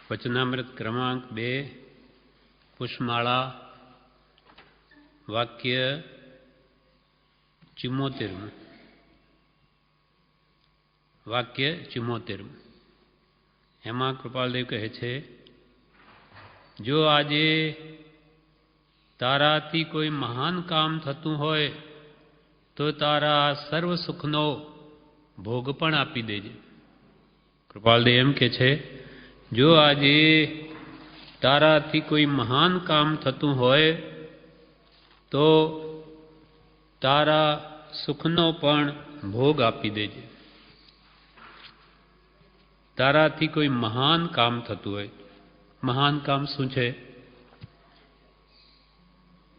વચનામૃત ક્રમાંક 2 પુષ્પમાળા વાક્ય 74 વાક્ય 74 એમાં કૃપાલદેવ કહે છે, જો આજે તારાથી કોઈ મહાન કામ થતું હોય તો તારા સર્વ સુખનો ભોગ પણ આપી દેજે. કૃપાલદેવ એમ કે છે, જો આજે તારાથી કોઈ મહાન કામ થતું હોય તો તારા સુખનો પણ ભોગ આપી દેજે. તારાથી કોઈ મહાન કામ થતું હોય, મહાન કામ શું છે?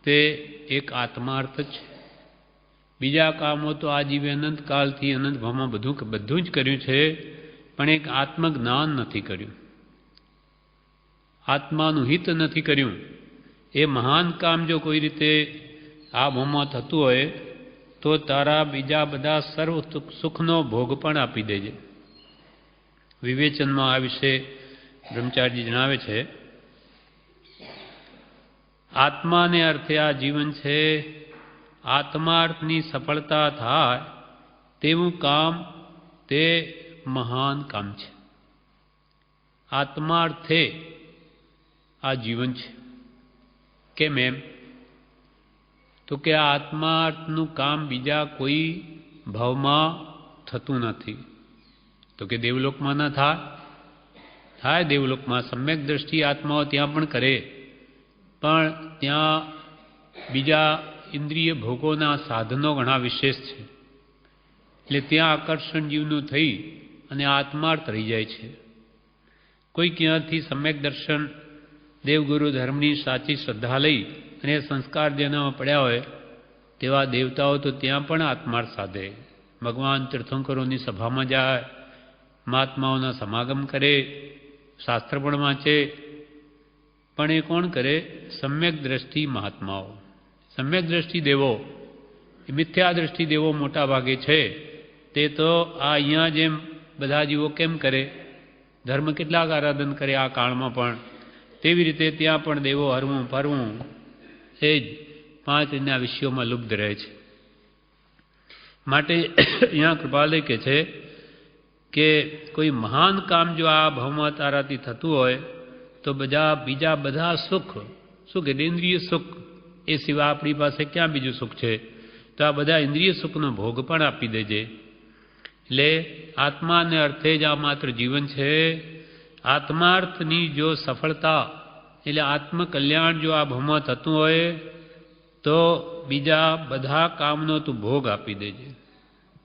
તે એક આત્માર્થ છે. બીજા કામો તો આજીવે અનંતકાલથી અનંત ભાવમાં બધું જ કર્યું છે, પણ એક આત્મજ્ઞાન નથી કર્યું, આત્માનું હિત નથી કર્યું. એ મહાન કામ જો કોઈ રીતે આ ભાવમાં થતું હોય તો તારા બીજા બધા સર્વ સુખનો ભોગ પણ આપી દેજે. વિવેચનમાં આ વિશે બ્રહ્મચારીજી જણાવે છે, આત્માને અર્થે આ જીવન છે. આત્માર્થની સફળતા થાય તેવું કામ તે મહાન કામ છે. આત્માર્થે આ જીવન છે. કેમ એમ? તો કે આ આત્માર્થનું કામ બીજા કોઈ ભાવમાં થતું નથી. તો કે દેવલોકમાં ન થાય દેવલોકમાં સમ્યક દ્રષ્ટિ આત્માઓ ત્યાં પણ કરે, પણ ત્યાં બીજા ઇન્દ્રિય ભોગોના સાધનો ઘણા વિશેષ છે, એટલે ત્યાં આકર્ષણ જીવનું થઈ અને આત્માર્થ રહી જાય છે. કોઈ ક્યાંથી સમ્યક દર્શન દેવગુરુ ધર્મની સાચી શ્રદ્ધા લઈ અને સંસ્કાર જેનામાં પડ્યા હોય તેવા દેવતાઓ તો ત્યાં પણ આત્માર્થ સાધે. ભગવાન તીર્થંકરોની સભામાં જાય, મહાત્માઓના સમાગમ કરે, શાસ્ત્ર પણ વાંચે, પણ એ કોણ કરે? સમ્યક દ્રષ્ટિ મહાત્માઓ. સમ્યક દ્રષ્ટિ દેવો, એ મિથ્યા દ્રષ્ટિ દેવો મોટા ભાગે છે. તે તો આ અહીંયા જેમ બધા જીવો કેમ કરે, ધર્મ કેટલાક આરાધન કરે આ કાળમાં પણ, તેવી રીતે ત્યાં પણ દેવો હરવું ફરવું એ જ પાંચ એના વિષયોમાં લુપ્ત રહે છે. માટે અહીંયા કૃપાલય કહે છે કે કોઈ મહાન કામ જો આ ભાવમાં તારાથી થતું હોય તો બીજા બધા સુખ, શું કે ઇન્દ્રિય સુખ, એ સિવાય આપણી પાસે ક્યાં બીજું સુખ છે? તો આ બધા ઇન્દ્રિય સુખનો ભોગ પણ આપી દેજે. એટલે આત્માને અર્થે જ આ માત્ર જીવન છે. આત્માર્થની જો સફળતા એટલે આત્મકલ્યાણ જો આ ભાવમાં થતું હોય તો બીજા બધા કામનો તું ભોગ આપી દેજે.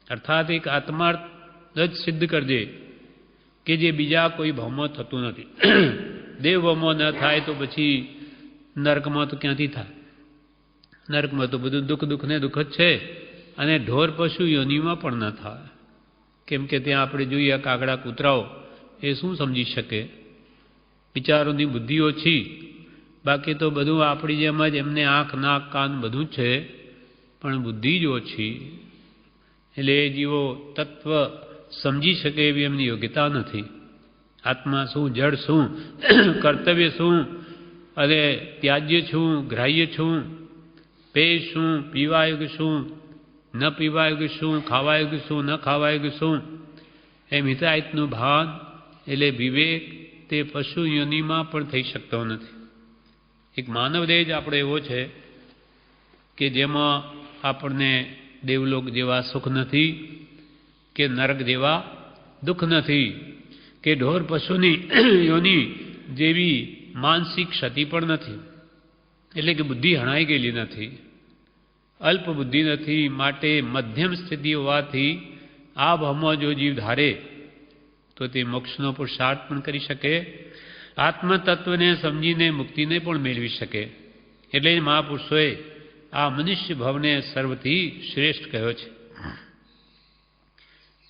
અર્થાત એક આત્માર્થ જ સિદ્ધ કરજે કે જે બીજા કોઈ ભાવમાં થતું નથી. દેવ ભાવમાં ન થાય તો પછી નર્કમાં તો ક્યાંથી થાય? નર્કમાં તો બધું દુઃખ ને દુઃખ જ છે, અને ઢોર પશુ યોનિમાં પણ ન થાય. કેમ કે ત્યાં આપણે જોઈએ કાગડા કૂતરાઓ એ શું સમજી શકે? વિચારોની બુદ્ધિ ઓછી, બાકી તો બધું આપણી જેમ જ એમને આંખ નાક કાન બધું જ છે, પણ બુદ્ધિ જ ઓછી. એટલે એ જીવો તત્વ સમજી શકે એવી એમની યોગ્યતા નથી. આત્મા શું, જળ શું, કર્તવ્ય શું અને ત્યાજ્ય શું, ગ્રાહ્ય શું, પેય શું, પીવાયોગ શું, ન પીવાયોગ શું, ખાવાયોગ શું, ન ખાવાયોગ શું, એમ હિતાહિતનું ભાન એટલે વિવેક તે પશુ યોનિમાં પણ થઈ શકતો નથી. એક માનવદેહ જ આપણે એવો છે કે જેમાં આપણને દેવલોક જેવા સુખ નથી, કે નરક જેવા દુઃખ નથી, કે ઢોર પશુની યોની જેવી માનસિક ક્ષતિ પણ નથી. એટલે કે બુદ્ધિ હણાઈ ગયેલી નથી, અલ્પ બુદ્ધિ નથી. માટે મધ્યમ સ્થિતિ હોવાથી આ ભાવમાં જો જીવ ધારે તો તે મોક્ષનો પુરુષાર્થ પણ કરી શકે, આત્મતત્વને સમજીને મુક્તિને પણ મેળવી શકે. એટલે જ મહાપુરુષોએ આ મનુષ્ય ભાવને સર્વથી શ્રેષ્ઠ કહ્યો છે.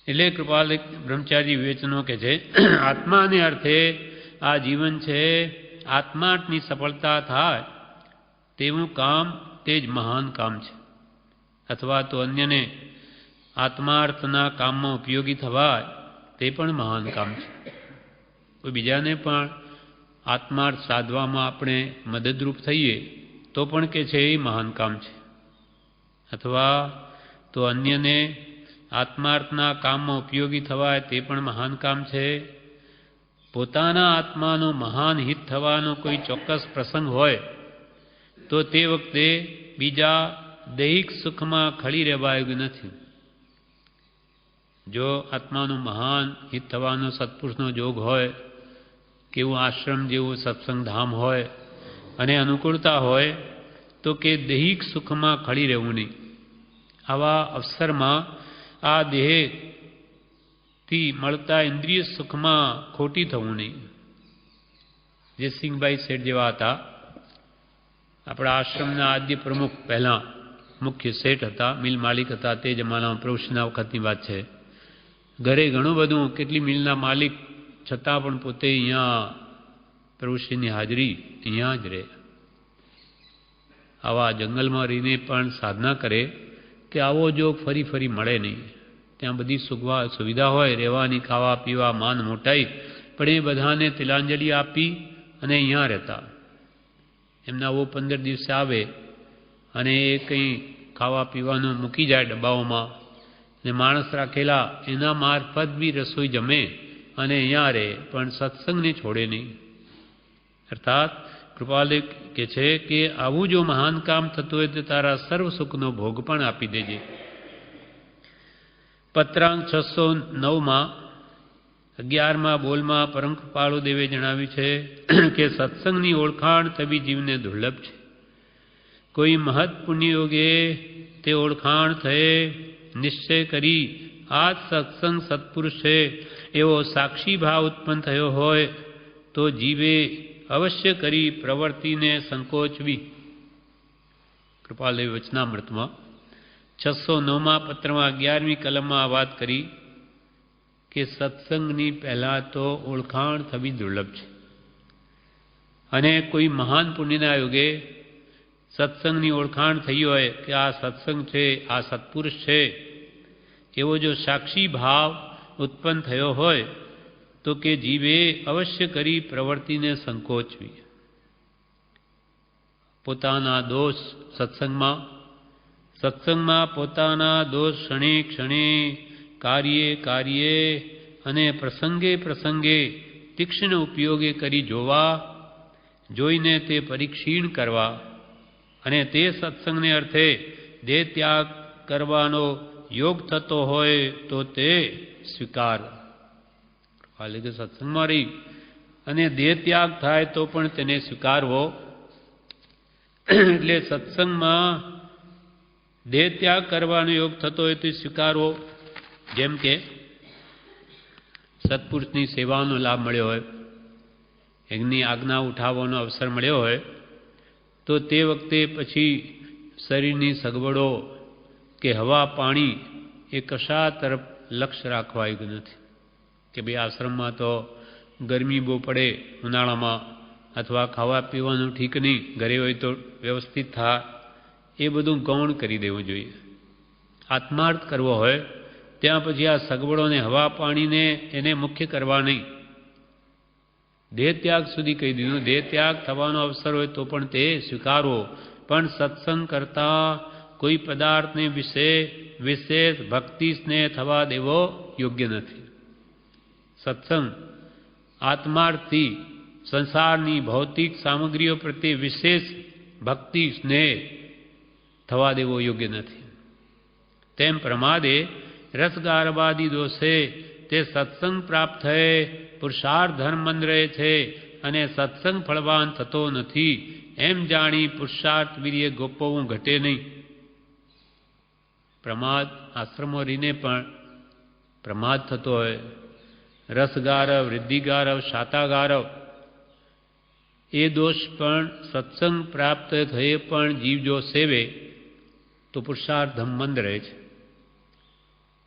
એટલે કૃપાલ બ્રહ્મચારી વિવેચનો કે છે, આત્માને અર્થે આ જીવન છે. આત્માર્થની સફળતા થાય તેવું કામ તે જ મહાન કામ છે. અથવા તો અન્યને આત્માર્થના કામમાં ઉપયોગી થવાય તે પણ મહાન કામ છે. કોઈ બીજાને પણ આત્માર્થ સાધવામાં આપણે મદદરૂપ થઈએ તો પણ કે છે એ મહાન કામ છે, અથવા તો અન્યને આત્માર્થના કામમાં ઉપયોગી થવાય તે પણ મહાન કામ છે. પોતાના આત્માનું મહાન હિત થવાનો કોઈ ચોક્કસ પ્રસંગ હોય તો તે વખતે બીજા દૈહિક સુખમાં ખળી રહેવા યોગ્ય નથી. જો આત્માનું મહાન હિત થવાનો સત્પુરુષનો જોગ હોય, કેવું આશ્રમ જેવું સત્સંગ ધામ હોય અને અનુકૂળતા હોય તો કે દૈહિક સુખમાં ખળી રહેવું નહીં. આવા અવસરમાં આ દેહથી મળતા ઇન્દ્રિય સુખમાં ખોટી થવું નહીં. જયસિંહભાઈ શેઠ જેવા હતા, આપણા આશ્રમના આદ્ય પ્રમુખ, પહેલાં મુખ્ય શેઠ હતા, મિલ માલિક હતા. તે જમાનામાં પ્રભુશ્રીના વખતની વાત છે. ઘરે ઘણું બધું, કેટલી મિલના માલિક, છતાં પણ પોતે અહીંયા પ્રભુશ્રીની હાજરી અહીંયા જ રહે. આવા જંગલમાં રહીને પણ સાધના કરે કે આવો જોગ ફરી ફરી મળે નહીં. ત્યાં બધી સુવિધા હોય, રહેવાની, ખાવા પીવા, માન મોટાઈ, પણ એ બધાને તિલાંજલિ આપી અને અહીંયા રહેતા. એમના આવો 15 દિવસે આવે અને એ કંઈ ખાવા પીવાનું મૂકી જાય ડબ્બાઓમાં, ને માણસ રાખેલા એના મારફત બી રસોઈ જમે અને અહીંયા રહે, પણ સત્સંગને છોડે નહીં. અર્થાત કૃપાલુ કે છે કે આવું જો મહાન કામ થતું હોય તો તારા સર્વ સુખનો ભોગ પણ આપી દેજે. પત્રાંક 609માં 11મા બોલમાં પરમ કૃપાળુ દેવે જણાવ્યું છે કે સત્સંગની ઓળખાણ થવી જીવને દુર્લભ છે. કોઈ મહત પુણ્યયોગે તે ઓળખાણ થયે નિશ્ચય કરી આ સત્સંગ સત્પુરુષ છે એવો સાક્ષી ભાવ ઉત્પન્ન થયો હોય તો જીવે અવશ્ય કરી પ્રવૃત્તિને સંકોચવી. કૃપાલદેવ વચનામૃતમાં 609માં પત્રમાં 11મી કલમમાં આ વાત કરી કે સત્સંગની પહેલાં તો ઓળખાણ થવી દુર્લભ છે, અને કોઈ મહાન પુણ્યના યોગે સત્સંગની ઓળખાણ થઈ હોય કે આ સત્સંગ છે, આ સત્પુરુષ છે, એવો જો સાક્ષી ભાવ ઉત્પન્ન થયો હોય તો કે જીવે અવશ્ય કરી પ્રવૃત્તિને સંકોચવી. પોતાના દોષ સત્સંગમાં પોતાના દોષ ક્ષણે ક્ષણે, કાર્યે અને પ્રસંગે તીક્ષ્ણ ઉપયોગે કરી જોવા, જોઈને તે પરીક્ષીણ કરવા, અને તે સત્સંગને અર્થે દેહ ત્યાગ કરવાનો યોગ થતો હોય તો તે સ્વીકાર. કે સત્સંગમાં રહી અને દેહ ત્યાગ થાય તો પણ તેને સ્વીકારવો. એટલે સત્સંગમાં દેહ ત્યાગ કરવાનો યોગ થતો હોય તો સ્વીકારવો. જેમ કે સત્પુરુષની સેવાનો લાભ મળ્યો હોય, એમની આજ્ઞા ઉઠાવવાનો અવસર મળ્યો હોય તો તે વખતે પછી શરીરની સગવડો કે હવા પાણી એ કશા તરફ લક્ષ્ય રાખવા યોગ્ય નથી. કે ભાઈ આશ્રમમાં તો ગરમી બહુ પડે ઉનાળામાં, અથવા ખાવા પીવાનું ઠીક નહીં, ઘરે હોય તો વ્યવસ્થિત થાય, એ બધું ગૌણ કરી દેવું જોઈએ. આત્માર્થ કરવો હોય ત્યાં પછી આ સગવડોને, હવા પાણીને એને મુખ્ય કરવા નહીં. દેહ ત્યાગ સુધી કહી દીધું. દેહ ત્યાગ થવાનો અવસર હોય તો પણ તે સ્વીકારવો, પણ સત્સંગ કરતા કોઈ પદાર્થને વિશેષ ભક્તિ સ્નેહ થવા દેવો યોગ્ય નથી. સત્સંગ આત્માર્થથી સંસારની ભૌતિક સામગ્રીઓ પ્રત્યે વિશેષ ભક્તિ સ્નેહ થવા દેવો યોગ્ય નથી. તેમ પ્રમાદે રસગારવાદી દોષે તે સત્સંગ પ્રાપ્ત થયે પુરુષાર્થ ધર્મ બંધ રહે છે અને સત્સંગ ફળવાન થતો નથી, એમ જાણી પુરુષાર્થ વીર્ય ગોપવવું ઘટે નહીં. પ્રમાદ, આશ્રમો રહીને પણ પ્રમાદ થતો હોય, રસગારવ, વૃદ્ધિગારવ, શાતાગારવ, એ દોષ પણ સત્સંગ પ્રાપ્ત થયે પણ જીવ જો સેવે તો પુરુષાર્થ ધમબંધ રહે છે.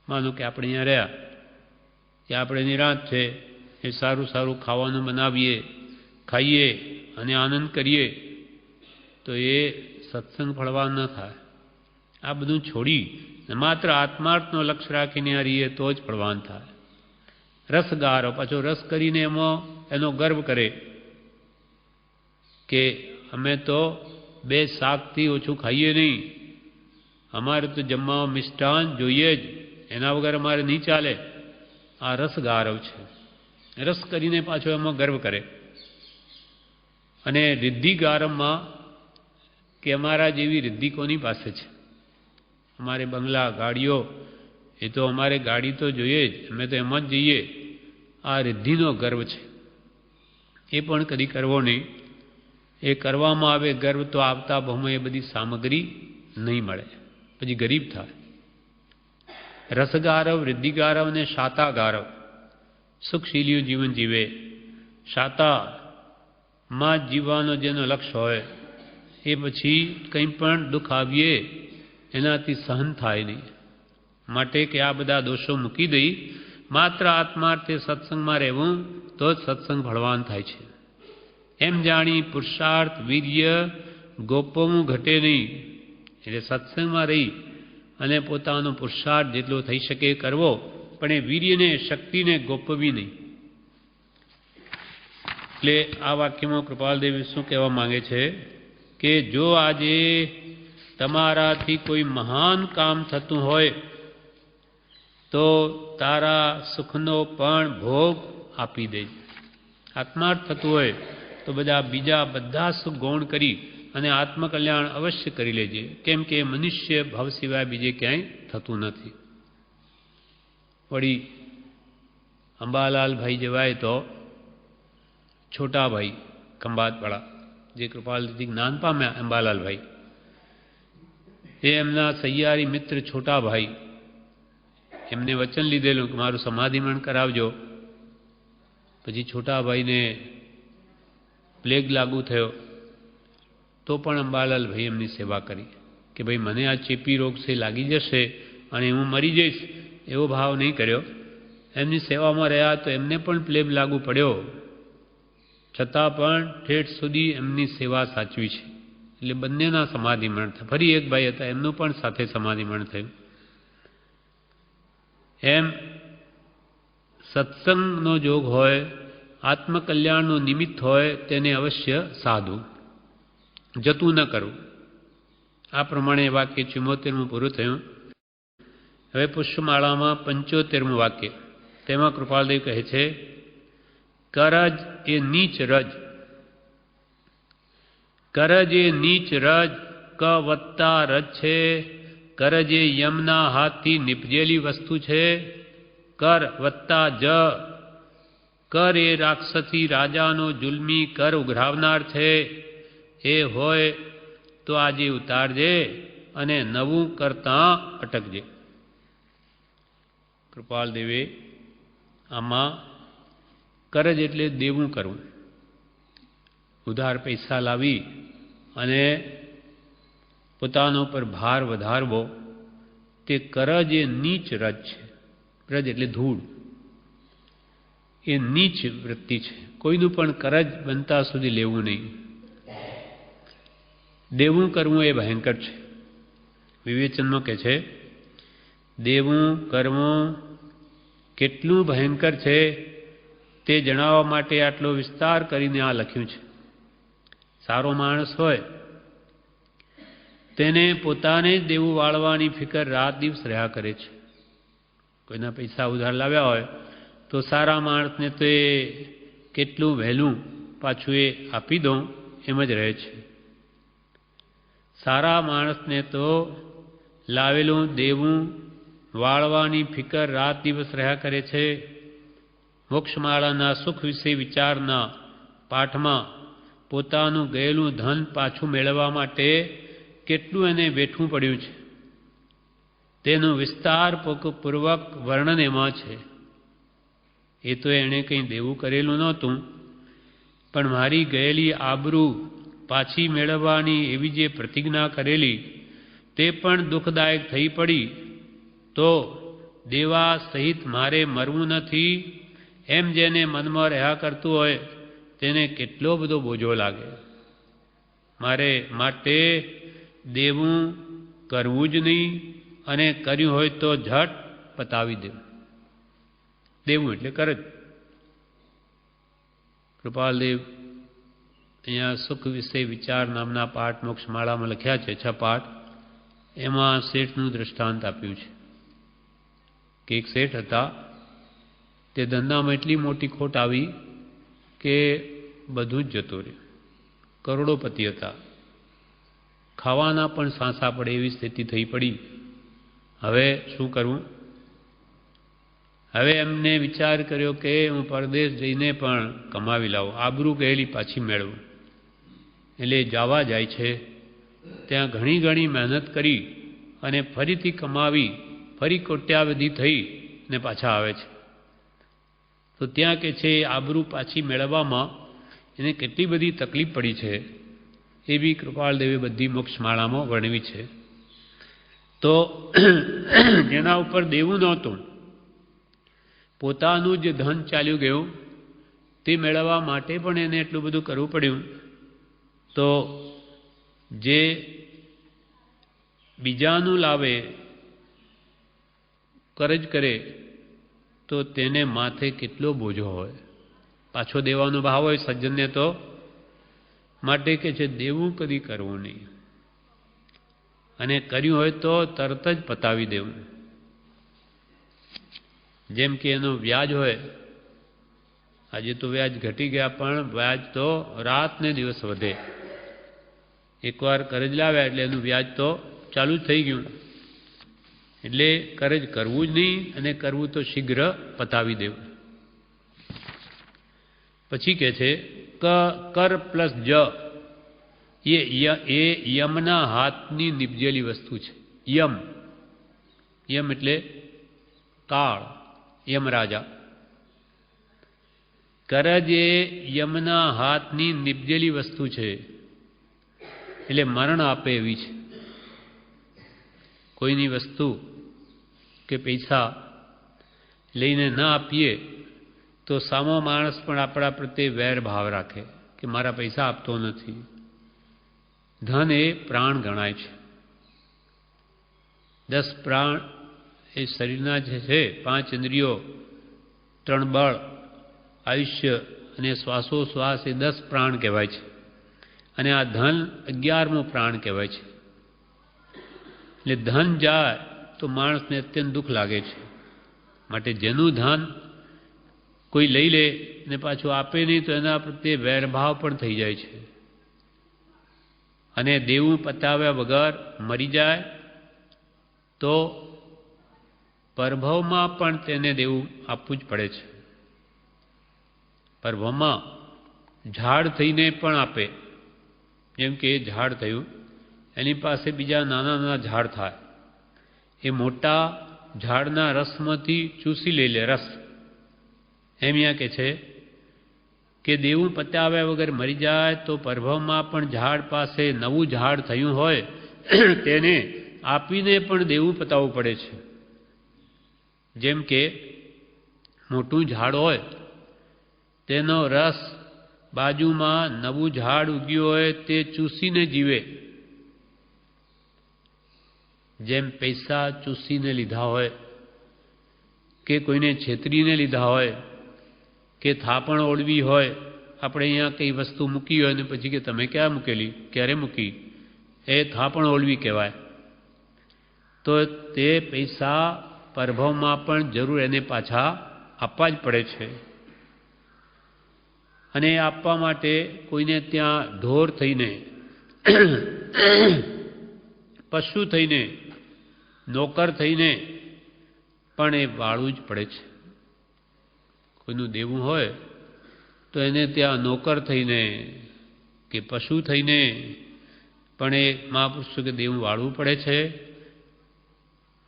માનો કે આપણે અહીંયા રહ્યા, કે આપણે નિરાંત છે, એ સારું સારું ખાવાનું બનાવીએ, ખાઈએ અને આનંદ કરીએ, તો એ સત્સંગ ફળવાન ન થાય. આ બધું છોડી માત્ર આત્માર્થનો લક્ષ્ય રાખીને આ રહીએ તો જ ફળવાન થાય. રસગારો પાછો રસ કરીને એમાં એનો ગર્વ કરે કે અમે તો 2 શાકથી ઓછું ખાઈએ નહીં, અમારે તો જમવામાં મિષ્ટાન જોઈએ જ, એના વગર અમારે નહીં ચાલે. આ રસગારવ છે. રસ કરીને પાછો એમાં ગર્વ કરે. અને રિદ્ધિગારવમાં કે અમારા જેવી રિદ્ધિ કોની પાસે છે? અમારે બંગલા, ગાડીઓ, એ તો અમારે ગાડી તો જોઈએ જ, અમે તો એમાં જ જઈએ. આ રિદ્ધિનો ગર્વ છે. એ પણ કદી કરવો નહીં. એ કરવામાં આવે ગર્વ તો આવતા ભવમાં એ બધી સામગ્રી નહીં મળે, પછી ગરીબ થાય. રસગારવ, રિદ્ધિગારવ અને શાતાગારવ. સુખશીલીયું જીવન જીવે, શાતામાં જીવવાનો જેનો લક્ષ્ય હોય એ પછી કંઈ પણ દુઃખ આવીએ એનાથી સહન થાય નહીં. માટે કે આ બધા દોષો મૂકી દઈ માત્ર આત્માર્થે સત્સંગમાં રહેવું તો જ સત્સંગ ફળવાન થાય છે. એમ જાણી પુરુષાર્થ, વીર્ય ગોપવું ઘટે નહીં. એટલે સત્સંગમાં રહી અને પોતાનો પુરુષાર્થ જેટલો થઈ શકે કરવો, પણ એ વીર્યને, શક્તિને ગોપવી નહીં. એટલે આ વાક્યમાં કૃપાલદેવ શું કહેવા માંગે છે કે જો આજે તમારાથી કોઈ મહાન કામ થતું હોય તો તારા સુખનો પણ ભોગ આપી દે. આત્માર્થ થતું હોય તો બીજા બધા સુખ ગૌણ કરી અને આત્મકલ્યાણ અવશ્ય કરી લેજે. કેમ કે મનુષ્ય ભાવ સિવાય બીજે ક્યાંય થતું નથી. વળી અંબાલાલભાઈ જવાય તો છોટાભાઈ ખંભાતવાળા, જે કૃપાલથી જ્ઞાન પામ્યા, અંબાલાલભાઈ, એ એમના સૈયારી મિત્ર છોટાભાઈ, એમને વચન લીધેલું કે મારું સમાધિમરણ કરાવજો. પછી છોટાભાઈને પ્લેગ લાગુ થયો તો પણ અંબાલાલભાઈ એમની સેવા કરી કે ભાઈ મને આ ચેપી રોગ છે, લાગી જશે અને હું મરી જઈશ, એવો ભાવ નહીં કર્યો. એમની સેવામાં રહ્યા તો એમને પણ પ્લેગ લાગુ પડ્યો, છતાં પણ ઠેઠ સુધી એમની સેવા સાચવી છે. એટલે બંનેના સમાધિમરણ થયા. ફરી એક ભાઈ હતા, એમનું પણ સાથે સમાધિમરણ થયું. એમ સત્સંગનો જોગ હોય, આત્મકલ્યાણનું નિમિત્ત હોય, તેને અવશ્ય સાધવું, જતું ન કરવું. આ પ્રમાણે વાક્ય 74મું પૂરું થયું. હવે પુષ્પમાળામાં 75મું વાક્ય, તેમાં કૃપાલદેવ કહે છે કરજ એ નીચ રજ. કરજ એ નીચ રજ, ક વત્તા રજ છે. કરજ એ યમના હાથથી નિપજેલી વસ્તુ છે. કર વત્તા જ, કર એ રાક્ષસી રાજાનો જુલ્મી કર ઉઘરાવનાર છે. એ હોય તો આજે ઉતારજે અને નવું કરતા અટકજે. કૃપાલદેવે આમાં કરજ એટલે દેવું કરવું, ઉધાર પૈસા લાવી અને પોતાનો પર ભાર વધારવો, તે કરજ એ નીચ રજ છે. રજ એટલે ધૂળ, એ નીચ વૃત્તિ છે. કોઈનું પણ કરજ બનતા સુધી લેવું નહીં. દેવું કરવું એ ભયંકર છે. વિવેચનમાં કહે છે દેવું કરવું કેટલું ભયંકર છે તે જણાવવા માટે આટલો વિસ્તાર કરીને આ લખ્યું છે. સારો માણસ હોય તેને પોતાને જ દેવું વાળવાની ફિકર રાત દિવસ રહ્યા કરે છે. કોઈના પૈસા ઉધાર લાવ્યા હોય તો સારા માણસને તો એ કેટલું વહેલું પાછું એ આપી દઉં એમ જ રહે છે. સારા માણસને તો લાવેલું દેવું વાળવાની ફિકર રાત દિવસ રહ્યા કરે છે. મોક્ષમાળાના સુખ વિશે વિચારના પાઠમાં પોતાનું ગયેલું ધન પાછું મેળવવા માટે કેટલું એને વેઠવું પડ્યું છે તેનું વિસ્તારપૂર્વક વર્ણન એમાં છે. એ તો એણે કંઈ દેવું કરેલું નહોતું, પણ મારી ગયેલી આબરૂ પાછી મેળવવાની એવી જે પ્રતિજ્ઞા કરેલી તે પણ દુઃખદાયક થઈ પડી તો દેવા સહિત મારે મરવું નથી એમ જેને મનમાં રહ્યા કરતું હોય તેને કેટલો બધો બોજો લાગે. મારે માટે દેવું કરવું જ નહીં, અને કર્યું હોય તો ઝટ પતાવી દેવું. દેવું એટલે કરજ. કૃપાલદેવ અહીંયા સુખ વિશે વિચાર નામના પાઠ મોક્ષમાળામાં લખ્યા છે 6 પાઠ. એમાં શેઠનું દૃષ્ટાંત આપ્યું છે કે એક શેઠ હતા, તે ધંધામાં એટલી મોટી ખોટ આવી કે બધું જ જતું રહ્યું. કરોડોપતિ હતા, ખાવાના પણ સાંસા પડે એવી સ્થિતિ થઈ પડી. હવે શું કરવું? હવે એમને વિચાર કર્યો કે હું પરદેશ જઈને પણ કમાવી લાવું, આબરૂ ગયેલી પાછી મેળવું. એટલે જવા જાય છે, ત્યાં ઘણી ઘણી મહેનત કરી અને ફરીથી કમાવી, ફરી કોટ્યાવધિ થઈ ને પાછા આવે છે. તો ત્યાં કે છે આબરૂ પાછી મેળવવામાં એને કેટલી બધી તકલીફ પડી છે એ બી કૃપાળદેવે બધી મોક્ષમાળામાં વર્ણવી છે. તો જેના ઉપર દેવું નહોતું, પોતાનું જે ધન ચાલ્યું ગયું તે મેળવવા માટે પણ એને એટલું બધું કરવું પડ્યું. તો જે બીજાનું લાવે, કરજ કરે, તો તેને માથે કેટલો બોજો હોય, પાછો દેવાનો ભાવ હોય સજ્જનને. તો માટે કે છે દેવું કદી કરવું નહીં, અને કર્યું હોય તો તરત જ પતાવી દેવું. જેમ કે એનો વ્યાજ હોય, આજે તો વ્યાજ ઘટી ગયા પણ વ્યાજ તો રાત ને દિવસ વધે. એકવાર કરજ લાવ્યા એટલે એનું વ્યાજ તો ચાલુ જ થઈ ગયું. એટલે કરજ કરવું જ નહીં, અને કરવું તો શીઘ્ર પતાવી દેવું. પછી કે છે કર પ્લસ જ એ યમના હાથની નિપજેલી વસ્તુ છે. યમ, યમ એટલે કાળ, યમરાજા. કરજ એ યમના હાથની નિપજેલી વસ્તુ છે, એટલે મરણ આપે એવી છે. કોઈની વસ્તુ કે પૈસા લઈને ન આપીએ તો સામો માણસ પણ આપણા પ્રત્યે વેર ભાવ રાખે કે મારા પૈસા આપતો નથી. ધન એ પ્રાણ ગણાય છે. 10 પ્રાણ એ શરીરના જે છે, 5 ઇન્દ્રિયો, 3 બળ, આયુષ્ય અને શ્વાસોશ્વાસ એ 10 પ્રાણ કહેવાય છે. અને આ ધન 11મો પ્રાણ કહેવાય છે. એટલે ધન જાય તો માણસને અત્યંત દુઃખ લાગે છે. માટે જેનું ધન કોઈ લઈ લે ને પાછું આપે નહીં તો એના પ્રત્યે વેરભાવ પણ થઈ જાય છે. અને દેવું પતાવ્યા વગર મરી જાય તો પરભવમાં પણ તેને દેવું આપવું જ પડે છે. પરભવમાં ઝાડ થઈને પણ આપે. જેમ કે ઝાડ થયું, એની પાસે બીજા નાના નાના ઝાડ થાય, એ મોટા ઝાડના રસમાંથી ચૂસી લઈ લે રસ. એમ અહીંયા કે છે કે દેવું પતાવ્યા વગર મરી જાય તો પરભવમાં પણ ઝાડ પાસે નવું ઝાડ થયું હોય તેને આપીને પણ દેવું પતાવવું પડે છે. જેમ કે મોટું ઝાડ હોય, તેનો રસ બાજુમાં નવું ઝાડ ઉગ્યું હોય તે ચૂસીને જીવે. જેમ પૈસા ચૂસીને લીધા હોય, કે કોઈને છેતરીને લીધા હોય, કે થાપણ ઓળવી હોય, આપણે અહીંયા કઈ વસ્તુ મૂકી હોય ને પછી કે તમે ક્યાં મૂકેલી, ક્યારે મૂકી, એ થાપણ ઓળવી કહેવાય. તો તે પૈસા પરભવમાં પણ જરૂર એને પાછા આપવા જ પડે છે. અને આપવા માટે કોઈને ત્યાં ઢોર થઈને, પશુ થઈને, નોકર થઈને પણ એ વાળવું જ પડે છે. કોઈનું દેવું હોય તો એને ત્યાં નોકર થઈને કે પશુ થઈને પણ એ મહાપુરુષો કે દેવું વાળવું પડે છે.